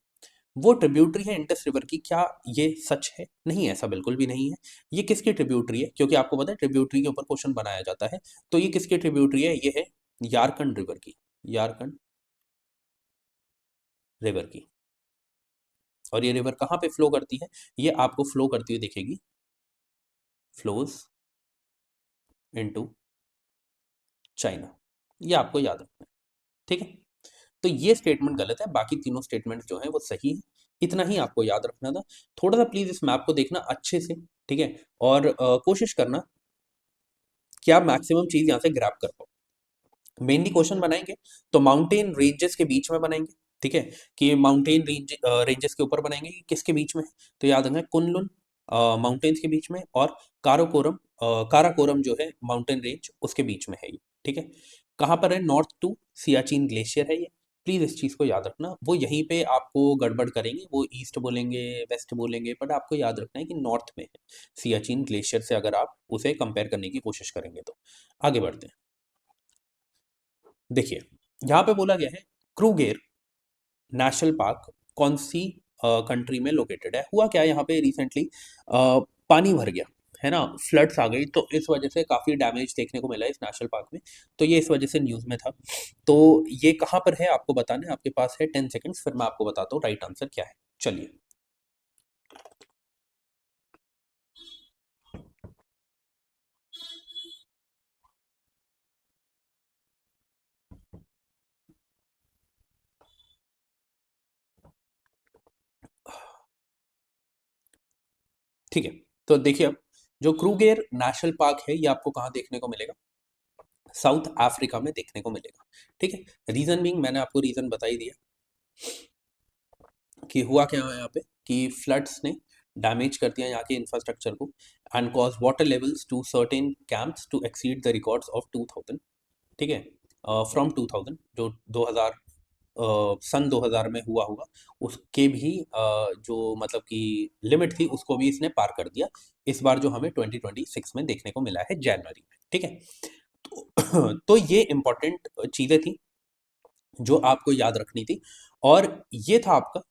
वो ट्रिब्यूटरी है इंडस रिवर की। क्या ये सच है? नहीं, ऐसा बिल्कुल भी नहीं है। ये किसकी ट्रिब्यूटरी है? क्योंकि आपको पता है ट्रिब्यूटरी के ऊपर क्वेश्चन बनाया जाता है। तो ये किसकी ट्रिब्यूटरी है? ये है यारकंड रिवर की, यारकंड रिवर की। और ये रिवर कहाँ पे फ्लो करती है? ये आपको फ्लो करती हुई दिखेगी, फ्लोज इनटू चाइना। ये आपको याद रखना है, ठीक है? तो ये स्टेटमेंट गलत है, बाकी तीनों स्टेटमेंट जो हैं वो सही है। इतना ही आपको याद रखना था। थोड़ा सा प्लीज इस मैप को देखना अच्छे से, ठीक है, और कोशिश करना कि आप मैक्सिमम चीज यहाँ से ग्रैब कर पाओ। मेनली क्वेश्चन बनाएंगे तो माउंटेन रेंजेस के बीच में बनाएंगे, ठीक है, कि माउंटेन रेंजेस के ऊपर बनाएंगे कि किसके बीच में है। तो याद रखना कुनलुन माउंटेन्स के बीच में, और काराकोरम जो है माउंटेन रेंज उसके बीच में है ये, ठीक है। कहाँ पर है? नॉर्थ टू सियाचिन ग्लेशियर है ये। प्लीज इस चीज को याद रखना। वो यहीं पे आपको गड़बड़ करेंगे, वो ईस्ट बोलेंगे, वेस्ट बोलेंगे, बट आपको याद रखना है कि नॉर्थ में है सियाचिन ग्लेशियर से, अगर आप उसे कंपेयर करने की कोशिश करेंगे तो। आगे बढ़ते हैं। देखिए, यहाँ पे बोला गया है क्रूगेर नेशनल पार्क कौन सी कंट्री में लोकेटेड है। हुआ क्या यहाँ पे रिसेंटली पानी भर गया है ना, फ्लड्स आ गई, तो इस वजह से काफ़ी डैमेज देखने को मिला है इस नेशनल पार्क में। तो ये इस वजह से न्यूज़ में था। तो ये कहाँ पर है आपको बताना है, आपके पास है 10 सेकेंड्स, फिर मैं आपको बताता हूँ राइट आंसर क्या है। चलिए। ठीक है, तो देखिए अब जो क्रूगेर नेशनल पार्क है ये आपको कहाँ देखने को मिलेगा? साउथ अफ्रीका में देखने को मिलेगा, ठीक है। रीजन बीइंग मैंने आपको रीजन बता ही दिया कि हुआ क्या है यहाँ पे, कि फ्लड्स ने डैमेज कर दिया यहाँ के इंफ्रास्ट्रक्चर को, and cause water levels to certain camps to exceed the records of 2000, ठीक है, फ्रॉम 2000 जो 2000 सन 2000 में हुआ होगा, उसके भी जो मतलब कि लिमिट थी उसको भी इसने पार कर दिया इस बार, जो हमें 2026 में देखने को मिला है जनवरी में, ठीक है। तो ये इंपॉर्टेंट चीजें थी जो आपको याद रखनी थी, और ये था आपका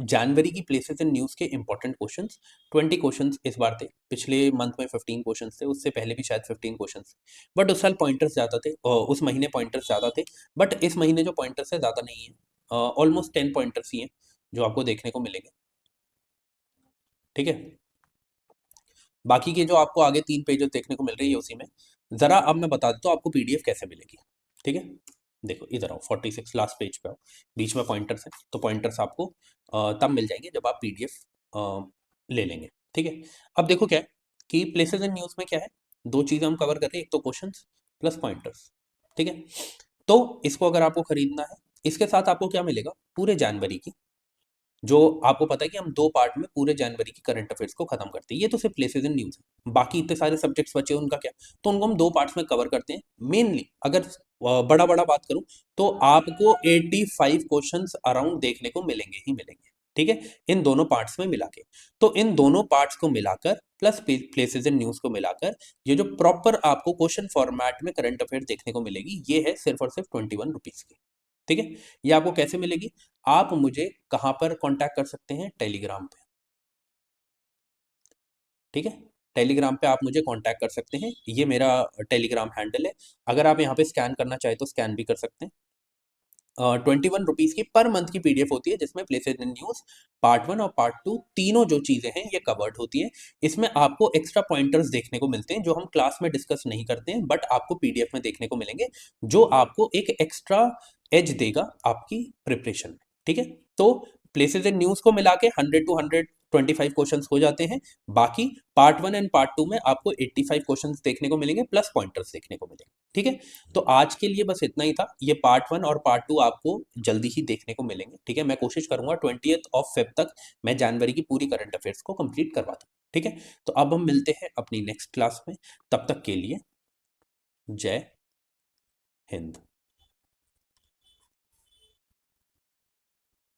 जनवरी की प्लेसेस इन न्यूज़ के इंपॉर्टेंट क्वेश्चंस। 20 क्वेश्चंस इस बार थे, पिछले मंथ में 15 क्वेश्चंस थे, उससे पहले भी शायद 15 क्वेश्चंस थे, बट उस साल पॉइंटर्स ज़्यादा थे, उस महीने पॉइंटर्स ज़्यादा थे, बट इस महीने जो पॉइंटर्स है ज़्यादा नहीं है, ऑलमोस्ट 10 पॉइंटर्स ही हैं जो आपको देखने को मिलेंगे, ठीक है। बाकी के जो आपको आगे 3 पेजेस देखने को मिल रही है उसी में। ज़रा अब मैं बता देता हूँ आपको पीडीएफ कैसे मिलेगी, ठीक है। देखो इधर आओ, 46 लास्ट पेज पे आओ, बीच में पॉइंटर्स है, तो पॉइंटर्स आपको तब मिल जाएंगे जब आप पीडीएफ ले लेंगे, ठीक है। अब देखो क्या है कि प्लेसेस इन न्यूज़ में क्या है, दो चीज़ें हम कवर कर रहे हैं, एक तो क्वेश्चंस प्लस पॉइंटर्स, ठीक है। तो इसको अगर आपको खरीदना है, इसके साथ आपको क्या मिलेगा, पूरे जनवरी की, जो आपको पता है कि हम 2 पार्ट में पूरे जनवरी की करंट अफेयर्स को खत्म करते हैं। ये तो सिर्फ प्लेसेस इन न्यूज़ है। बाकी इतने सारे सब्जेक्ट्स बचे हैं उनका क्या? तो उनको हम 2 पार्ट्स में कवर करते हैं। मेनली अगर बड़ा-बड़ा बात करूँ तो आपको 85 क्वेश्चंस अराउंड देखने को मिलेंगे ही मिलेंगे। ठीक है? इन दोनों पार्ट्स में मिला के। तो इन दोनों पार्ट्स को मिलाकर प्लस प्लेसेस इन न्यूज़ को मिलाकर ये जो प्रॉपर आपको क्वेश्चन फॉर्मेट में करंट अफेयर देखने को मिलेगी, ये है सिर्फ और सिर्फ 21 रुपीज़ की। ठीक है? ये आपको कैसे मिलेगी? आप मुझे कहाँ पर कांटेक्ट कर सकते हैं? टेलीग्राम पे, ठीक है? टेलीग्राम पे आप मुझे कांटेक्ट कर सकते हैं, ये मेरा टेलीग्राम हैंडल है। अगर आप यहाँ पे स्कैन करना चाहें तो स्कैन भी कर सकते हैं। 21 रुपीज़ की पर मंथ की पीडीएफ होती है, जिसमें प्लेसेस इन न्यूज़ पार्ट 1 और पार्ट 2 तीनों जो चीज़ें हैं ये कवर्ड होती हैं। इसमें आपको एक्स्ट्रा पॉइंटर्स देखने को मिलते हैं जो हम क्लास में डिस्कस नहीं करते हैं, बट आपको पीडीएफ में देखने को मिलेंगे, जो आपको एक एक्स्ट्रा एज देगा आपकी प्रिपरेशन में, ठीक है। तो प्लेसेस इन न्यूज़ को मिला के 100 to 125 क्वेश्चंस हो जाते हैं। बाकी पार्ट 1 एंड पार्ट 2 में आपको 85 क्वेश्चंस देखने को मिलेंगे, प्लस पॉइंटर्स देखने को मिलेंगे, ठीक है। तो आज के लिए बस इतना ही था। ये पार्ट 1 और पार्ट 2 आपको जल्दी ही देखने को मिलेंगे, ठीक है। मैं कोशिश करूंगा 20th तक मैं जनवरी की पूरी करंट अफेयर्स को कंप्लीट करवा दूं, ठीक है। तो अब हम मिलते हैं अपनी नेक्स्ट क्लास में, तब तक के लिए जय हिंद।